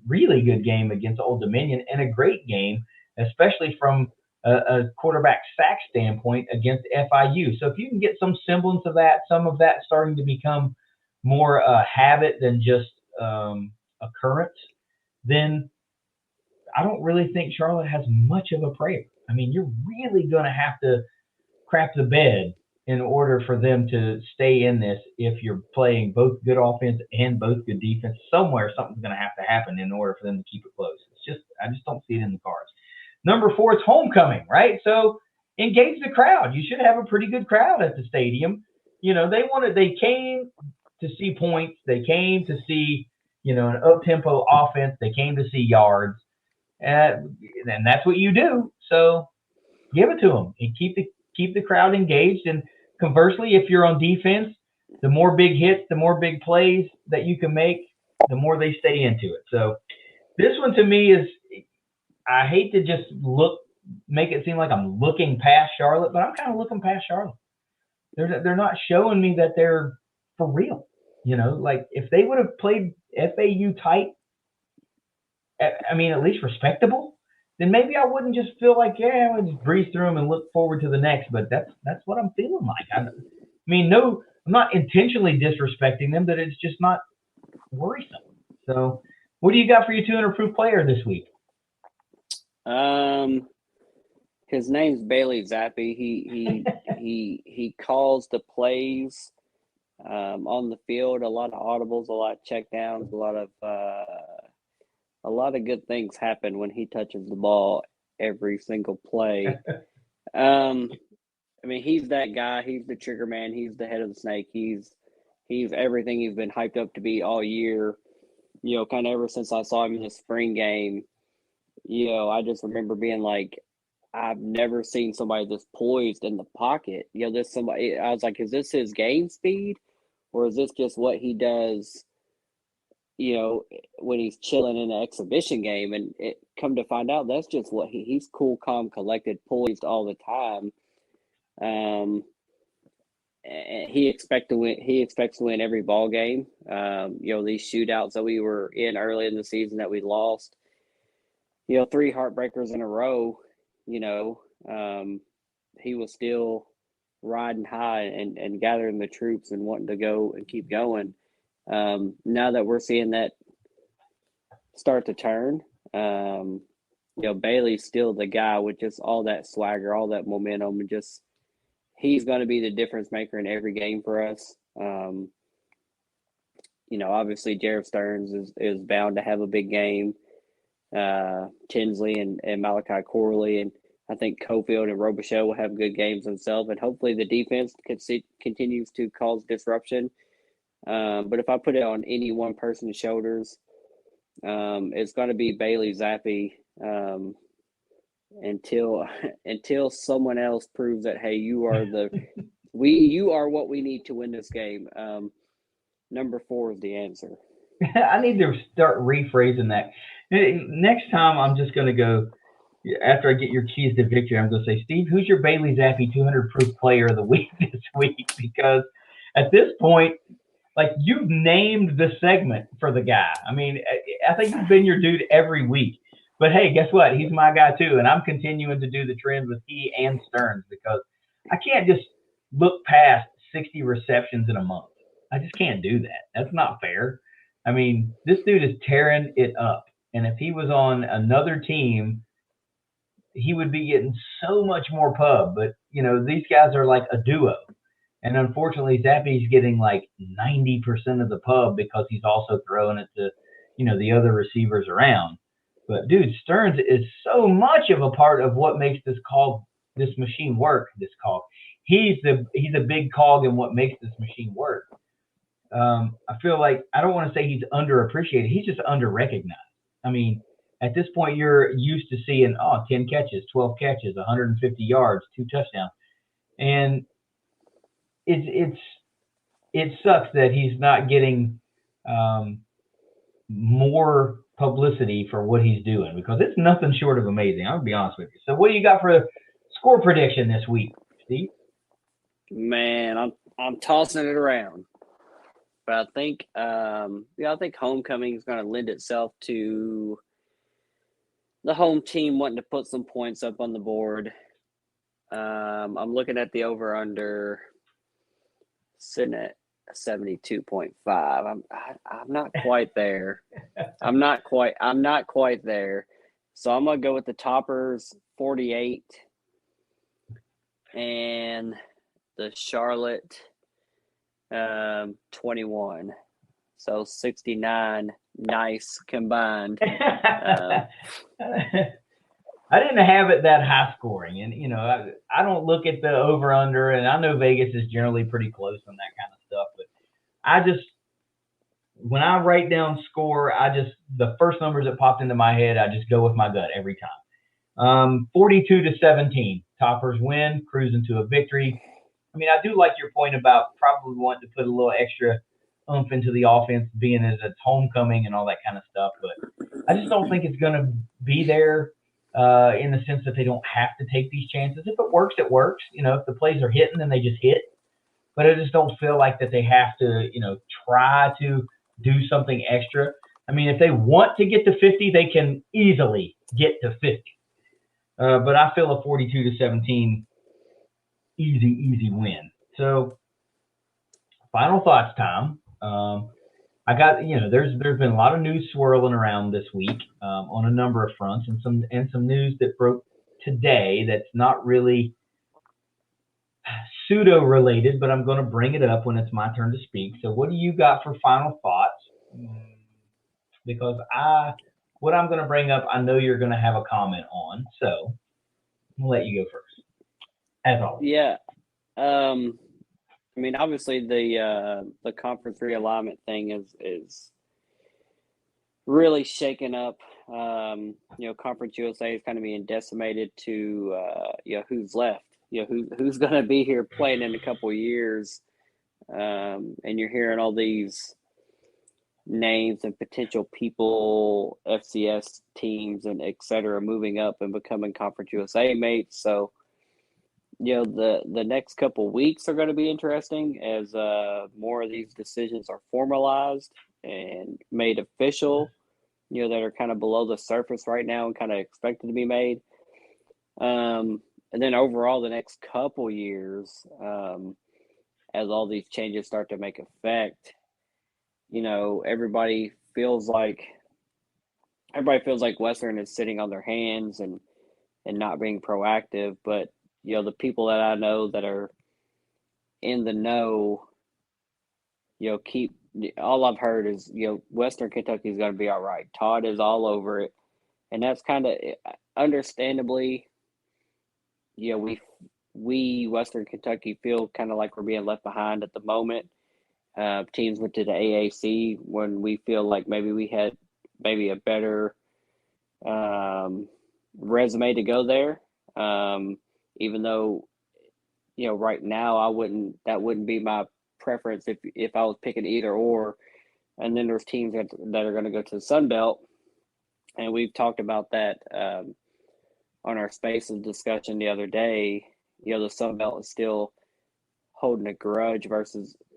really good game against Old Dominion, and a great game, especially from a quarterback sack standpoint against FIU. So if you can get some semblance of that, some of that starting to become more a habit than just occurrence, then I don't really think Charlotte has much of a prayer. I mean, you're really going to have to crap the bed in order for them to stay in this if you're playing both good offense and both good defense. Somewhere something's going to have to happen in order for them to keep it close. I just don't see it in the cards. Number four, it's homecoming, right? So engage the crowd. You should have a pretty good crowd at the stadium. They came to see points. They came to see, an up-tempo offense. They came to see yards. And that's what you do. So give it to them and keep the crowd engaged. And conversely, if you're on defense, the more big hits, the more big plays that you can make, the more they stay into it. So this one to me is, I hate to just make it seem like I'm looking past Charlotte, but I'm kind of looking past Charlotte. They're not showing me that they're for real. Like if they would have played FAU tight, at least respectable, then maybe I wouldn't just feel like, I'm going to just breeze through them and look forward to the next. But that's what I'm feeling like. No, I'm not intentionally disrespecting them, but it's just not worrisome. So what do you got for your 200 proof player this week? His name's Bailey Zappi. He calls the plays on the field. A lot of audibles, a lot of checkdowns, a lot of good things happen when he touches the ball. every single play. I mean, he's that guy. He's the trigger man. He's the head of the snake. He's everything he's been hyped up to be all year. You know, kind of ever since I saw him in the spring game. You know, I just remember being like, I've never seen somebody this poised in the pocket. You know, this somebody. I was like, is this his game speed, or is this just what he does? You know, when he's chilling in an exhibition game, and it come to find out that's just what he's cool, calm, collected, poised all the time. And he expects to win. He expects to win every ball game. You know, these shootouts that we were in early in the season that we lost. You know, 3 heartbreakers in a row. You know, he was still riding high and gathering the troops and wanting to go and keep going. Now that we're seeing that start to turn, you know, Bailey's still the guy with just all that swagger, all that momentum, and just he's going to be the difference maker in every game for us. You know, obviously Jared Stearns is bound to have a big game. Tinsley and Malachi Corley, and I think Cofield and Robichaux will have good games themselves, and hopefully the defense continues to cause disruption. But if I put it on any one person's shoulders, it's going to be Bailey Zappi until someone else proves that, hey, you are you are what we need to win this game. Number 4 is the answer. I need to start rephrasing that. Next time, I'm just going to go, after I get your keys to victory, I'm going to say, Steve, who's your Bailey Zappi 200 proof player of the week this week? Because at this point, like, you've named the segment for the guy. I mean, I think he's been your dude every week. But, hey, guess what? He's my guy, too. And I'm continuing to do the trend with he and Stearns because I can't just look past 60 receptions in a month. I just can't do that. That's not fair. I mean, this dude is tearing it up. And if he was on another team, he would be getting so much more pub. But, you know, these guys are like a duo. And unfortunately, Zappi's getting like 90% of the pub because he's also throwing it to, you know, the other receivers around. But, dude, Stearns is so much of a part of what makes this machine work, He's a big cog in what makes this machine work. I feel like I don't want to say he's underappreciated. He's just underrecognized. I mean, at this point, you're used to seeing 10 catches, 12 catches, 150 yards, 2 touchdowns, and it sucks that he's not getting more publicity for what he's doing because it's nothing short of amazing. I'm gonna be honest with you. So, what do you got for a score prediction this week, Steve? Man, I'm tossing it around. But I think, I think homecoming is going to lend itself to the home team wanting to put some points up on the board. I'm looking at the over/under sitting at 72.5. I'm not quite there. I'm not quite there. So I'm going to go with the Toppers 48 and the Charlotte 21. So 69 nice combined. I didn't have it that high scoring, and you know, I don't look at the over under, and I know Vegas is generally pretty close on that kind of stuff, but I just, when I write down score, the first numbers that popped into my head, I just go with my gut every time. 42-17, Toppers win, cruising to a victory. I mean, I do like your point about probably wanting to put a little extra oomph into the offense, being as it's homecoming and all that kind of stuff. But I just don't think it's going to be there in the sense that they don't have to take these chances. If it works, it works. You know, if the plays are hitting, then they just hit. But I just don't feel like that they have to, you know, try to do something extra. I mean, if they want to get to 50, they can easily get to 50. But I feel a 42-17 easy win. So, final thoughts time. I got, you know, there's been a lot of news swirling around this week on a number of fronts, and some news that broke today that's not really pseudo related, but I'm going to bring it up when it's my turn to speak. So, what do you got for final thoughts? Because what I'm going to bring up, I know you're going to have a comment on, so I'm going to let you go first, as always. Yeah. I mean, obviously the conference realignment thing is really shaken up. Conference USA is kind of being decimated to who's left. Who's going to be here playing in a couple of years, and you're hearing all these names and potential people, FCS teams and et cetera, moving up and becoming Conference USA mates. So, the next couple of weeks are going to be interesting as more of these decisions are formalized and made official, that are kind of below the surface right now and kind of expected to be made. And then overall, the next couple years, as all these changes start to make effect, everybody feels like Western is sitting on their hands and not being proactive. But, the people that I know that are in the know, all I've heard is, Western Kentucky is going to be all right. Todd is all over it. And that's kind of understandably, we Western Kentucky feel kind of like we're being left behind at the moment. Teams went to the AAC when we feel like maybe we had a better resume to go there. Even though, right now that wouldn't be my preference if I was picking either or. And then there's teams that are going to go to the Sun Belt, and we've talked about that on our Spaces discussion the other day. The Sun Belt is still holding a grudge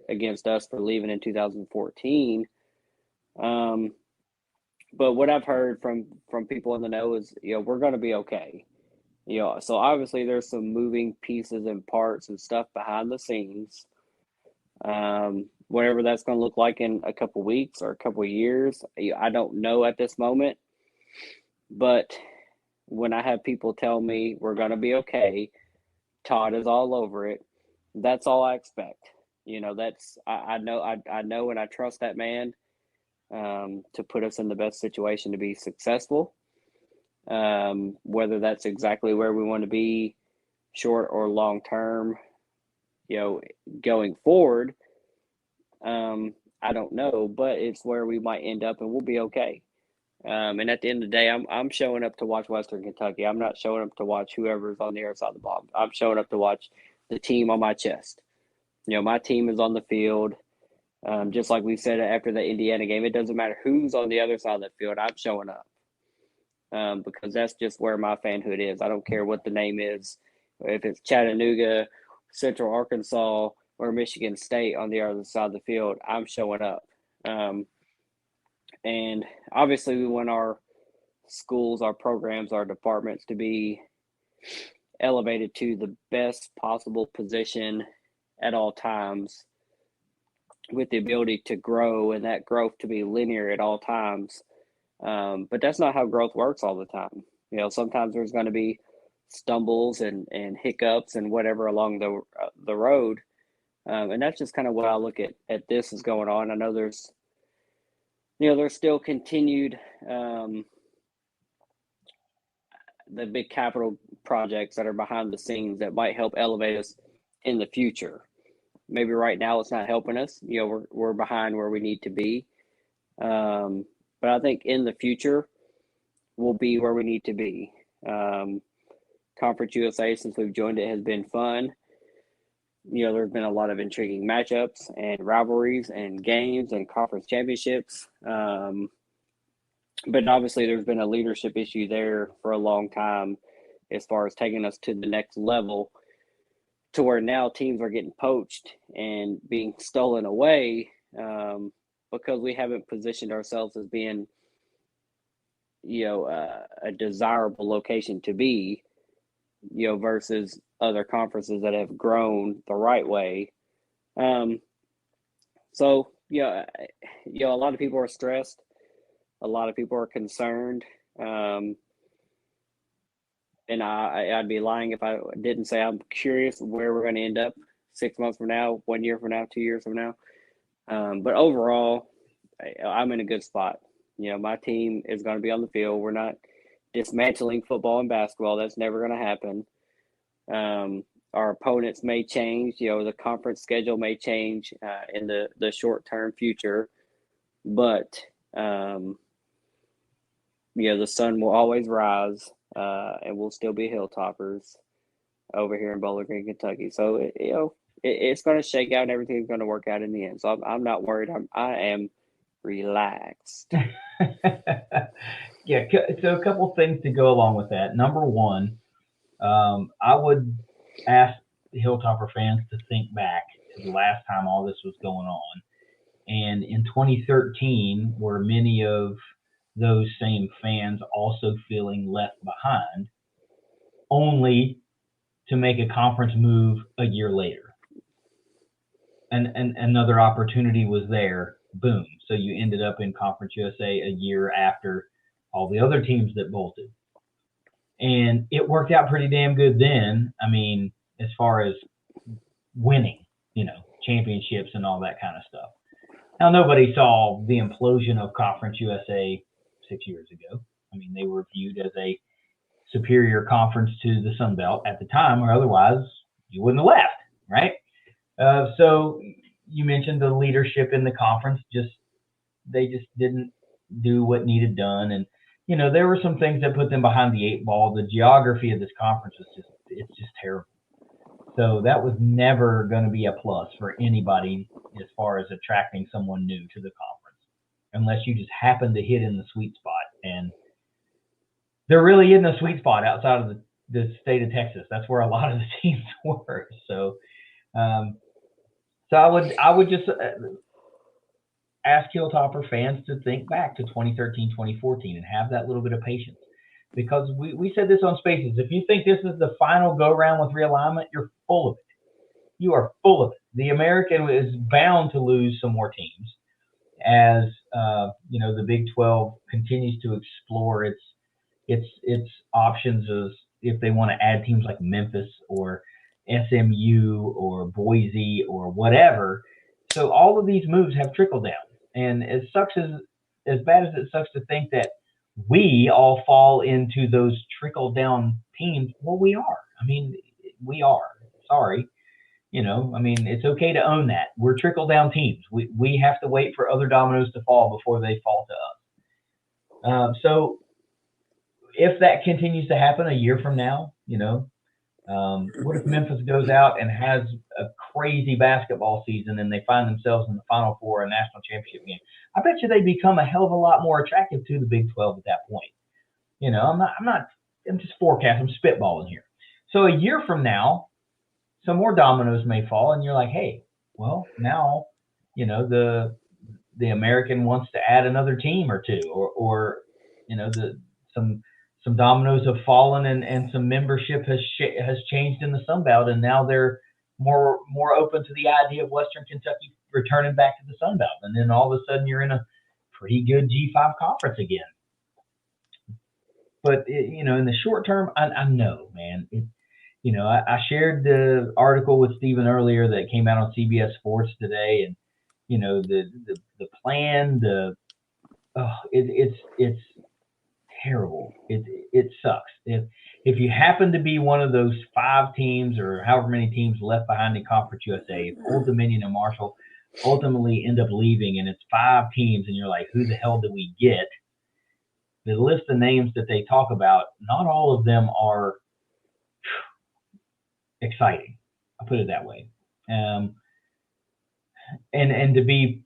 against us for leaving in 2014. But what I've heard from people in the know is, we're going to be okay. So obviously there's some moving pieces and parts and stuff behind the scenes. Whatever that's going to look like in a couple weeks or a couple of years, I don't know at this moment. But when I have people tell me we're going to be okay, Todd is all over it, that's all I expect. I know and I trust that man to put us in the best situation to be successful. Whether that's exactly where we want to be short or long term, going forward, I don't know, but it's where we might end up and we'll be okay. And at the end of the day, I'm showing up to watch Western Kentucky. I'm not showing up to watch whoever's on the other side of the ball. I'm showing up to watch the team on my chest. My team is on the field. Just like we said after the Indiana game, it doesn't matter who's on the other side of the field. I'm showing up because that's just where my fanhood is. I don't care what the name is, if it's Chattanooga, Central Arkansas, or Michigan State on the other side of the field. I'm showing up. And obviously we want our schools, our programs, our departments to be elevated to the best possible position at all times, with the ability to grow and that growth to be linear at all times. But that's not how growth works all the time. Sometimes there's going to be stumbles and hiccups and whatever along the road. And that's just kind of what I look at this is going on. I know there's still continued the big capital projects that are behind the scenes that might help elevate us in the future. Maybe right now it's not helping us. We're behind where we need to be. But I think in the future we'll be where we need to be. Conference USA, since we've joined it, has been fun. There's been a lot of intriguing matchups and rivalries and games and conference championships. But obviously there's been a leadership issue there for a long time as far as taking us to the next level, to where now teams are getting poached and being stolen away because we haven't positioned ourselves as being, a desirable location to be, versus other conferences that have grown the right way. So, a lot of people are stressed. A lot of people are concerned. And I'd be lying if I didn't say I'm curious where we're going to end up 6 months from now, 1 year from now, 2 years from now. But overall, I'm in a good spot. My team is going to be on the field. We're not dismantling football and basketball. That's never going to happen. Our opponents may change. The conference schedule may change in the short-term future. But, the sun will always rise, and we'll still be hilltoppers over here in Bowling Green, Kentucky. So, it's going to shake out and everything's going to work out in the end. So I'm not worried. I am relaxed. Yeah. So a couple things to go along with that. Number one, I would ask the Hilltopper fans to think back to the last time all this was going on. And in 2013, were many of those same fans also feeling left behind, only to make a conference move a year later. And another opportunity was there. Boom. So you ended up in Conference USA a year after all the other teams that bolted. And it worked out pretty damn good then. I mean, as far as winning, championships and all that kind of stuff. Now, nobody saw the implosion of Conference USA 6 years ago. I mean, they were viewed as a superior conference to the Sun Belt at the time, or otherwise you wouldn't have left, right? So you mentioned the leadership in the conference. They just didn't do what needed done. And, there were some things that put them behind the eight ball. The geography of this conference it's just terrible. So that was never going to be a plus for anybody as far as attracting someone new to the conference, unless you just happen to hit in the sweet spot. And there really isn't a sweet spot outside of the state of Texas. That's where a lot of the teams were. So, I would just ask Hilltopper fans to think back to 2013, 2014 and have that little bit of patience. Because we said this on Spaces. If you think this is the final go-round with realignment, you're full of it. You are full of it. The American is bound to lose some more teams as, the Big 12 continues to explore its options as if they want to add teams like Memphis or SMU or Boise or whatever. So all of these moves have trickled down. And as bad as it sucks to think that we all fall into those trickle down teams, well, we are. I mean, we are. Sorry. It's okay to own that. We're trickle down teams. We have to wait for other dominoes to fall before they fall to us. So if that continues to happen a year from now, what if Memphis goes out and has a crazy basketball season and they find themselves in the Final Four, a national championship game? I bet you they become a hell of a lot more attractive to the Big 12 at that point. I'm just forecasting, I'm spitballing here. So a year from now, some more dominoes may fall and you're like, hey, well, now, the American wants to add another team or two, or some dominoes have fallen and some membership has changed in the Sun Belt, and now they're more open to the idea of Western Kentucky returning back to the Sun Belt, and then all of a sudden you're in a pretty good G5 conference again. But in the short term, I know, man. I shared the article with Stephen earlier that came out on CBS Sports today, and the plan, it's terrible. It sucks. If you happen to be one of those 5 teams or however many teams left behind in Conference USA, if Old Dominion and Marshall ultimately end up leaving and it's 5 teams and you're like, who the hell do we get? The list of names that they talk about, not all of them are exciting. I'll put it that way. And to be,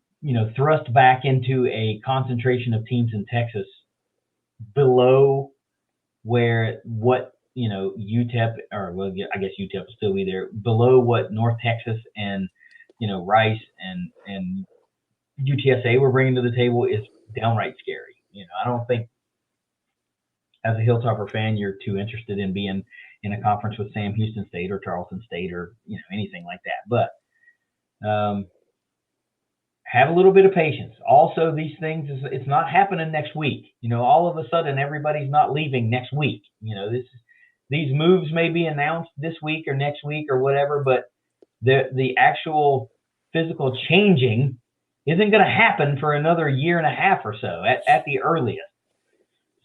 thrust back into a concentration of teams in Texas below what UTEP, or well, I guess UTEP will still be there, below what North Texas and Rice and UTSA were bringing to the table is downright scary. I don't think as a Hilltopper fan you're too interested in being in a conference with Sam Houston State or Charleston State or anything like that. But have a little bit of patience. Also, these things, it's not happening next week. All of a sudden, everybody's not leaving next week. These moves may be announced this week or next week or whatever, but the actual physical changing isn't going to happen for another year and a half or so at the earliest.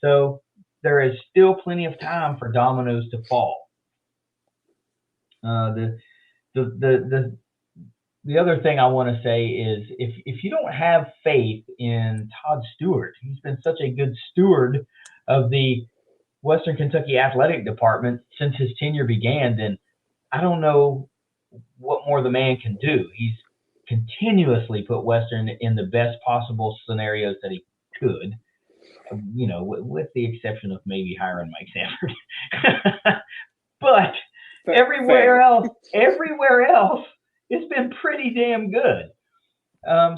So there is still plenty of time for dominoes to fall. The other thing I want to say is if you don't have faith in Todd Stewart, he's been such a good steward of the Western Kentucky Athletic Department since his tenure began, then I don't know what more the man can do. He's continuously put Western in the best possible scenarios that he could, with the exception of maybe hiring Mike Sanford. But everywhere else, it's been pretty damn good.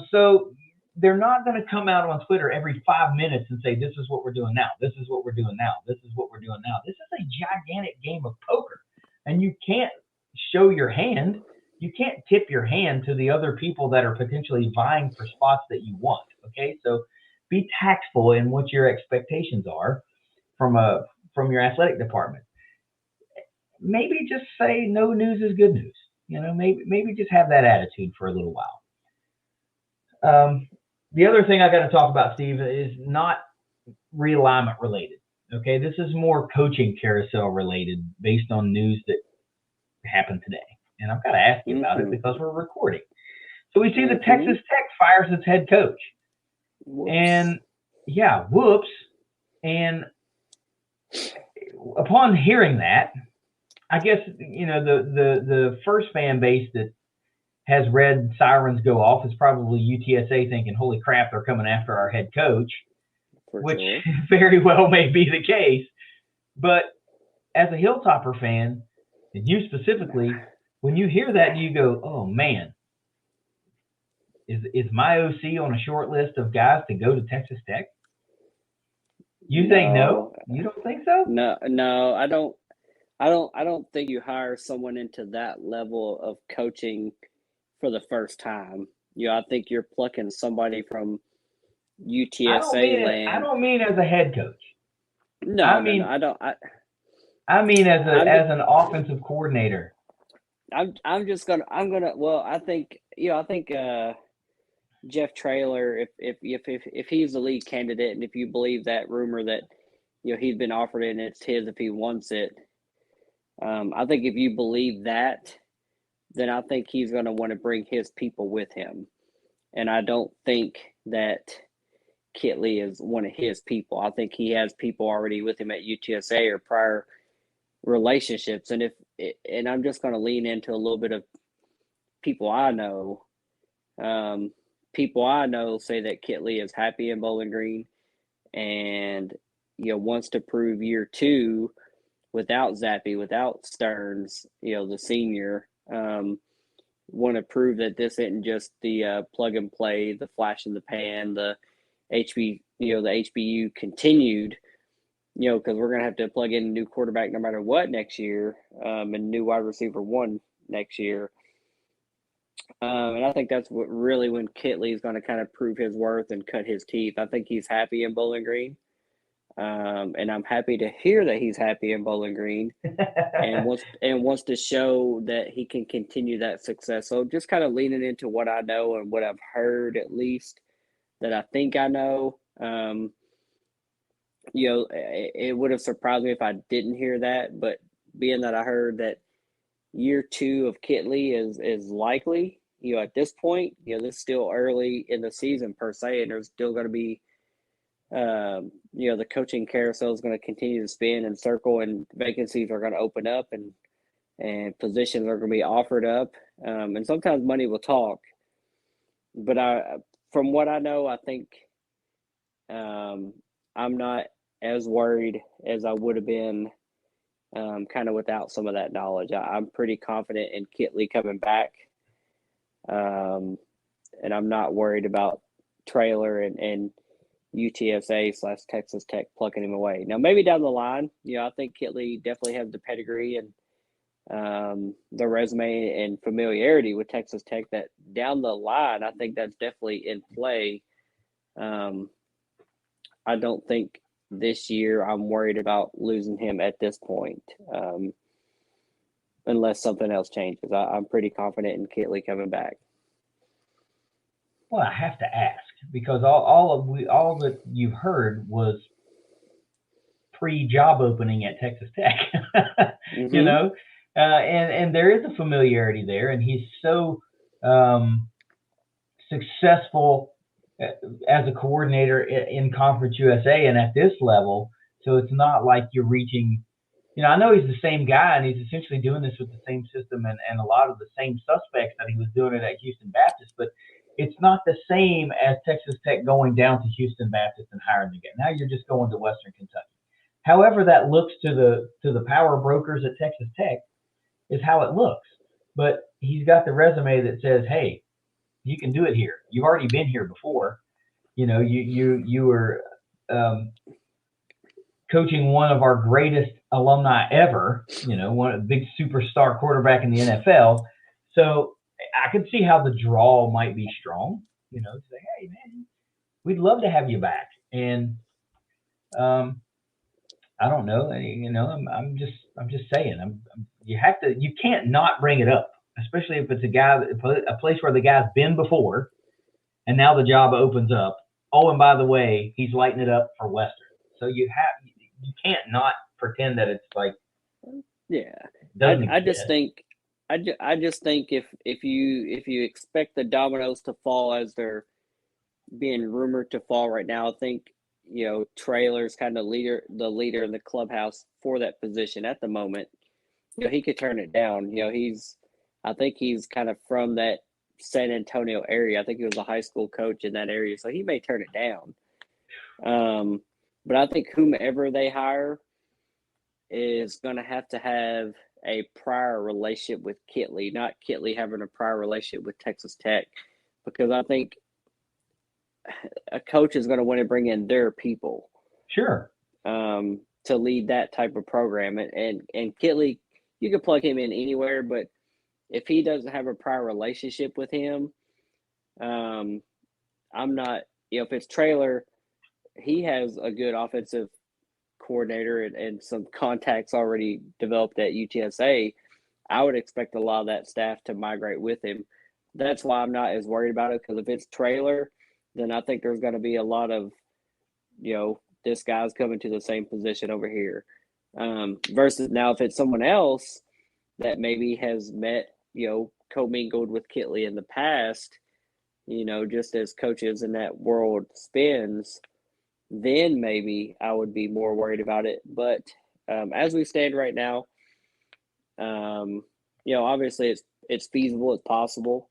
So they're not going to come out on Twitter every 5 minutes and say, this is what we're doing now. This is what we're doing now. This is what we're doing now. This is a gigantic game of poker, and you can't show your hand. You can't tip your hand to the other people that are potentially vying for spots that you want. Okay, so be tactful in what your expectations are from your athletic department. Maybe just say no news is good news. Maybe just have that attitude for a little while. The other thing I got to talk about, Steve, is not realignment related. Okay, this is more coaching carousel related based on news that happened today. And I've got to ask you about it because we're recording. So we see that Texas Tech fires its head coach. Whoops. And whoops. And upon hearing that, I guess, the first fan base that has read sirens go off is probably UTSA thinking, holy crap, they're coming after our head coach, which very well may be the case. But as a Hilltopper fan, and you specifically, when you hear that, you go, oh, man, is my OC on a short list of guys to go to Texas Tech? You think no? You don't think so? No, I don't. I don't think you hire someone into that level of coaching for the first time. I think you're plucking somebody from UTSA land. I don't mean as a head coach. No, I mean, I don't. I mean as an offensive coordinator. I'm gonna. Well, I think Jeff Traylor, if he's the lead candidate, and if you believe that rumor that he's been offered it and it's his if he wants it. I think if you believe that, then I think he's going to want to bring his people with him. And I don't think that Kitley is one of his people. I think he has people already with him at UTSA or prior relationships. And I'm just going to lean into a little bit of people I know. People I know say that Kitley is happy in Bowling Green and wants to prove year two without Zappy, without Stearns, the senior, want to prove that this isn't just the plug and play, the flash in the pan, the HBU continued, because we're going to have to plug in a new quarterback no matter what next year, and new wide receiver one next year. And I think that's when Kitley is going to kind of prove his worth and cut his teeth. I think he's happy in Bowling Green. And I'm happy to hear that he's happy in Bowling Green and wants to show that he can continue that success. So just kind of leaning into what I know and what I've heard, at least that I think I know. It would have surprised me if I didn't hear that, but being that I heard that year two of Kitley is likely, at this point, this is still early in the season per se, and there's still going to be the coaching carousel is going to continue to spin and circle, and vacancies are going to open up, and positions are going to be offered up, and sometimes money will talk. But from what I know, I think I'm not as worried as I would have been, kind of without some of that knowledge. I'm pretty confident in Kitley coming back, and I'm not worried about Traylor and UTSA/Texas Tech plucking him away. Now, maybe down the line, I think Kitley definitely has the pedigree and the resume and familiarity with Texas Tech that down the line, I think that's definitely in play. I don't think this year I'm worried about losing him at this point, unless something else changes. I'm pretty confident in Kitley coming back. Well, I have to ask because all that you've heard was pre-job opening at Texas Tech, Mm-hmm. you know, and there is a familiarity there, and he's so successful as a coordinator in Conference USA and at this level. So it's not like you're reaching. I know he's the same guy, and he's essentially doing this with the same system and a lot of the same suspects that he was doing it at Houston Baptist, but it's not the same as Texas Tech going down to Houston Baptist and hiring the guy. Now you're just going to Western Kentucky. However that looks to the power brokers at Texas Tech is how it looks. But he's got the resume that says, hey, you can do it here. You've already been here before. You were coaching one of our greatest alumni ever, one of the big superstar quarterback in the NFL. So I could see how the draw might be strong, to say, hey man, we'd love to have you back. And I don't know, I'm just saying, you can't not bring it up, especially if it's a place where the guy's been before, and now the job opens up. Oh, and by the way, he's lighting it up for Western. So you can't not pretend that it's like, yeah. I just think if you expect the dominoes to fall as they're being rumored to fall right now, I think Traylor's kind of the leader in the clubhouse for that position at the moment. He could turn it down. I think he's kind of from that San Antonio area. I think he was a high school coach in that area, so he may turn it down. But I think whomever they hire is going to have a prior relationship with Kitley, not Kitley having a prior relationship with Texas Tech, because I think a coach is going to want to bring in their people. Sure. To lead that type of program. And Kitley, you could plug him in anywhere, but if he doesn't have a prior relationship with him, I'm not, if it's Traylor, he has a good offensive coordinator and some contacts already developed at UTSA. I would expect a lot of that staff to migrate with him. That's why I'm not as worried about it, because if it's Traylor, then I think there's going to be a lot of, this guy's coming to the same position over here. Versus now, if it's someone else that maybe has met, commingled with Kitley in the past, just as coaches in that world spins, then maybe I would be more worried about it. But as we stand right now, obviously it's feasible, it's possible,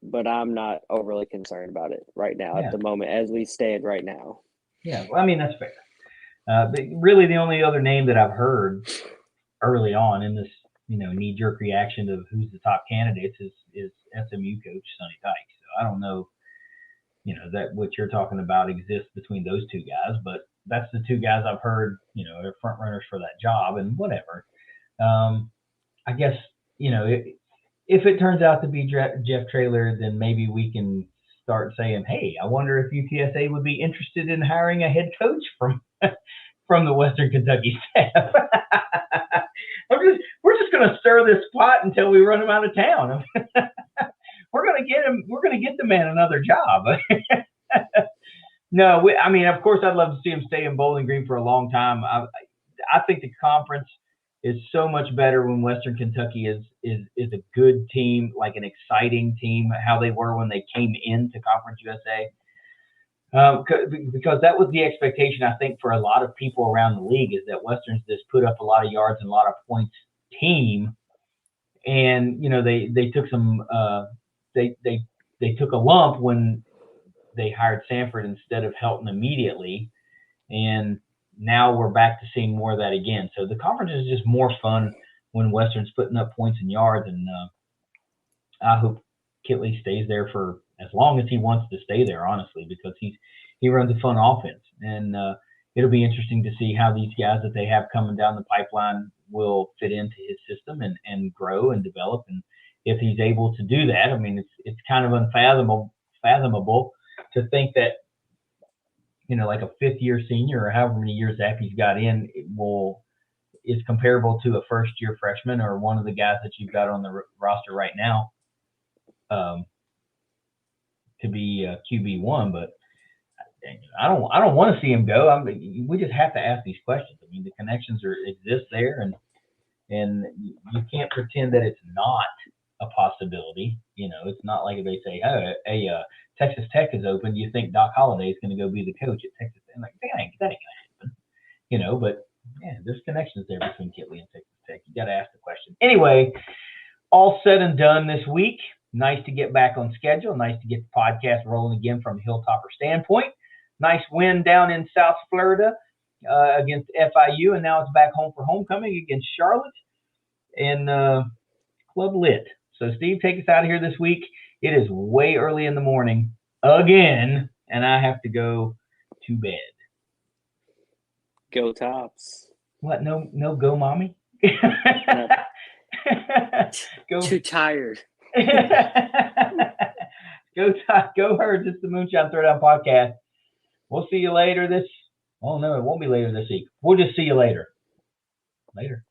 but I'm not overly concerned about it right now at the moment as we stand right now. Yeah, well, I mean, that's fair. But really the only other name that I've heard early on in this, knee-jerk reaction of who's the top candidates is SMU coach Sonny Dykes. So I don't know, that what you're talking about exists between those two guys, but that's the two guys I've heard, are front runners for that job and whatever. I guess, if it turns out to be Jeff Traylor, then maybe we can start saying, hey, I wonder if UTSA would be interested in hiring a head coach from the Western Kentucky staff. We're just going to stir this pot until we run him out of town. We're going to get him. We're going to get the man another job. No, I mean, of course, I'd love to see him stay in Bowling Green for a long time. I think the conference is so much better when Western Kentucky is a good team, like an exciting team, how they were when they came into Conference USA. Because that was the expectation, I think, for a lot of people around the league, is that Western's this put up a lot of yards and a lot of points team. And, they took some they took a lump when they hired Sanford instead of Helton immediately. And now we're back to seeing more of that again. So the conference is just more fun when Western's putting up points and yards. And I hope Kitley stays there for as long as he wants to stay there, honestly, because he runs a fun offense. And it'll be interesting to see how these guys that they have coming down the pipeline will fit into his system and grow and develop. And if he's able to do that, I mean, it's kind of unfathomable to think that, like a fifth-year senior or however many years Zappy's got in is comparable to a first-year freshman or one of the guys that you've got on the roster right now. to be QB1, but I don't want to see him go. We just have to ask these questions. I mean, the connections exist there, and you can't pretend that it's not a possibility. You know, it's not like if they say, "Oh, Texas Tech is open. You think Doc Holliday is going to go be the coach at Texas Tech?" Like, that ain't going to happen. You know, but yeah, there's connections there between Kitley and Texas Tech. You got to ask the question. Anyway, all said and done this week. Nice to get back on schedule. Nice to get the podcast rolling again from a Hilltopper standpoint. Nice win down in South Florida against FIU, and now it's back home for homecoming against Charlotte and Club Lit. So, Steve, take us out of here this week. It is way early in the morning again, and I have to go to bed. Go Tops. What? No, go, mommy? Go. Too tired. Go Herds. It's the Moonshine Throwdown Podcast. We'll see you later it won't be later this week. We'll just see you later. Later.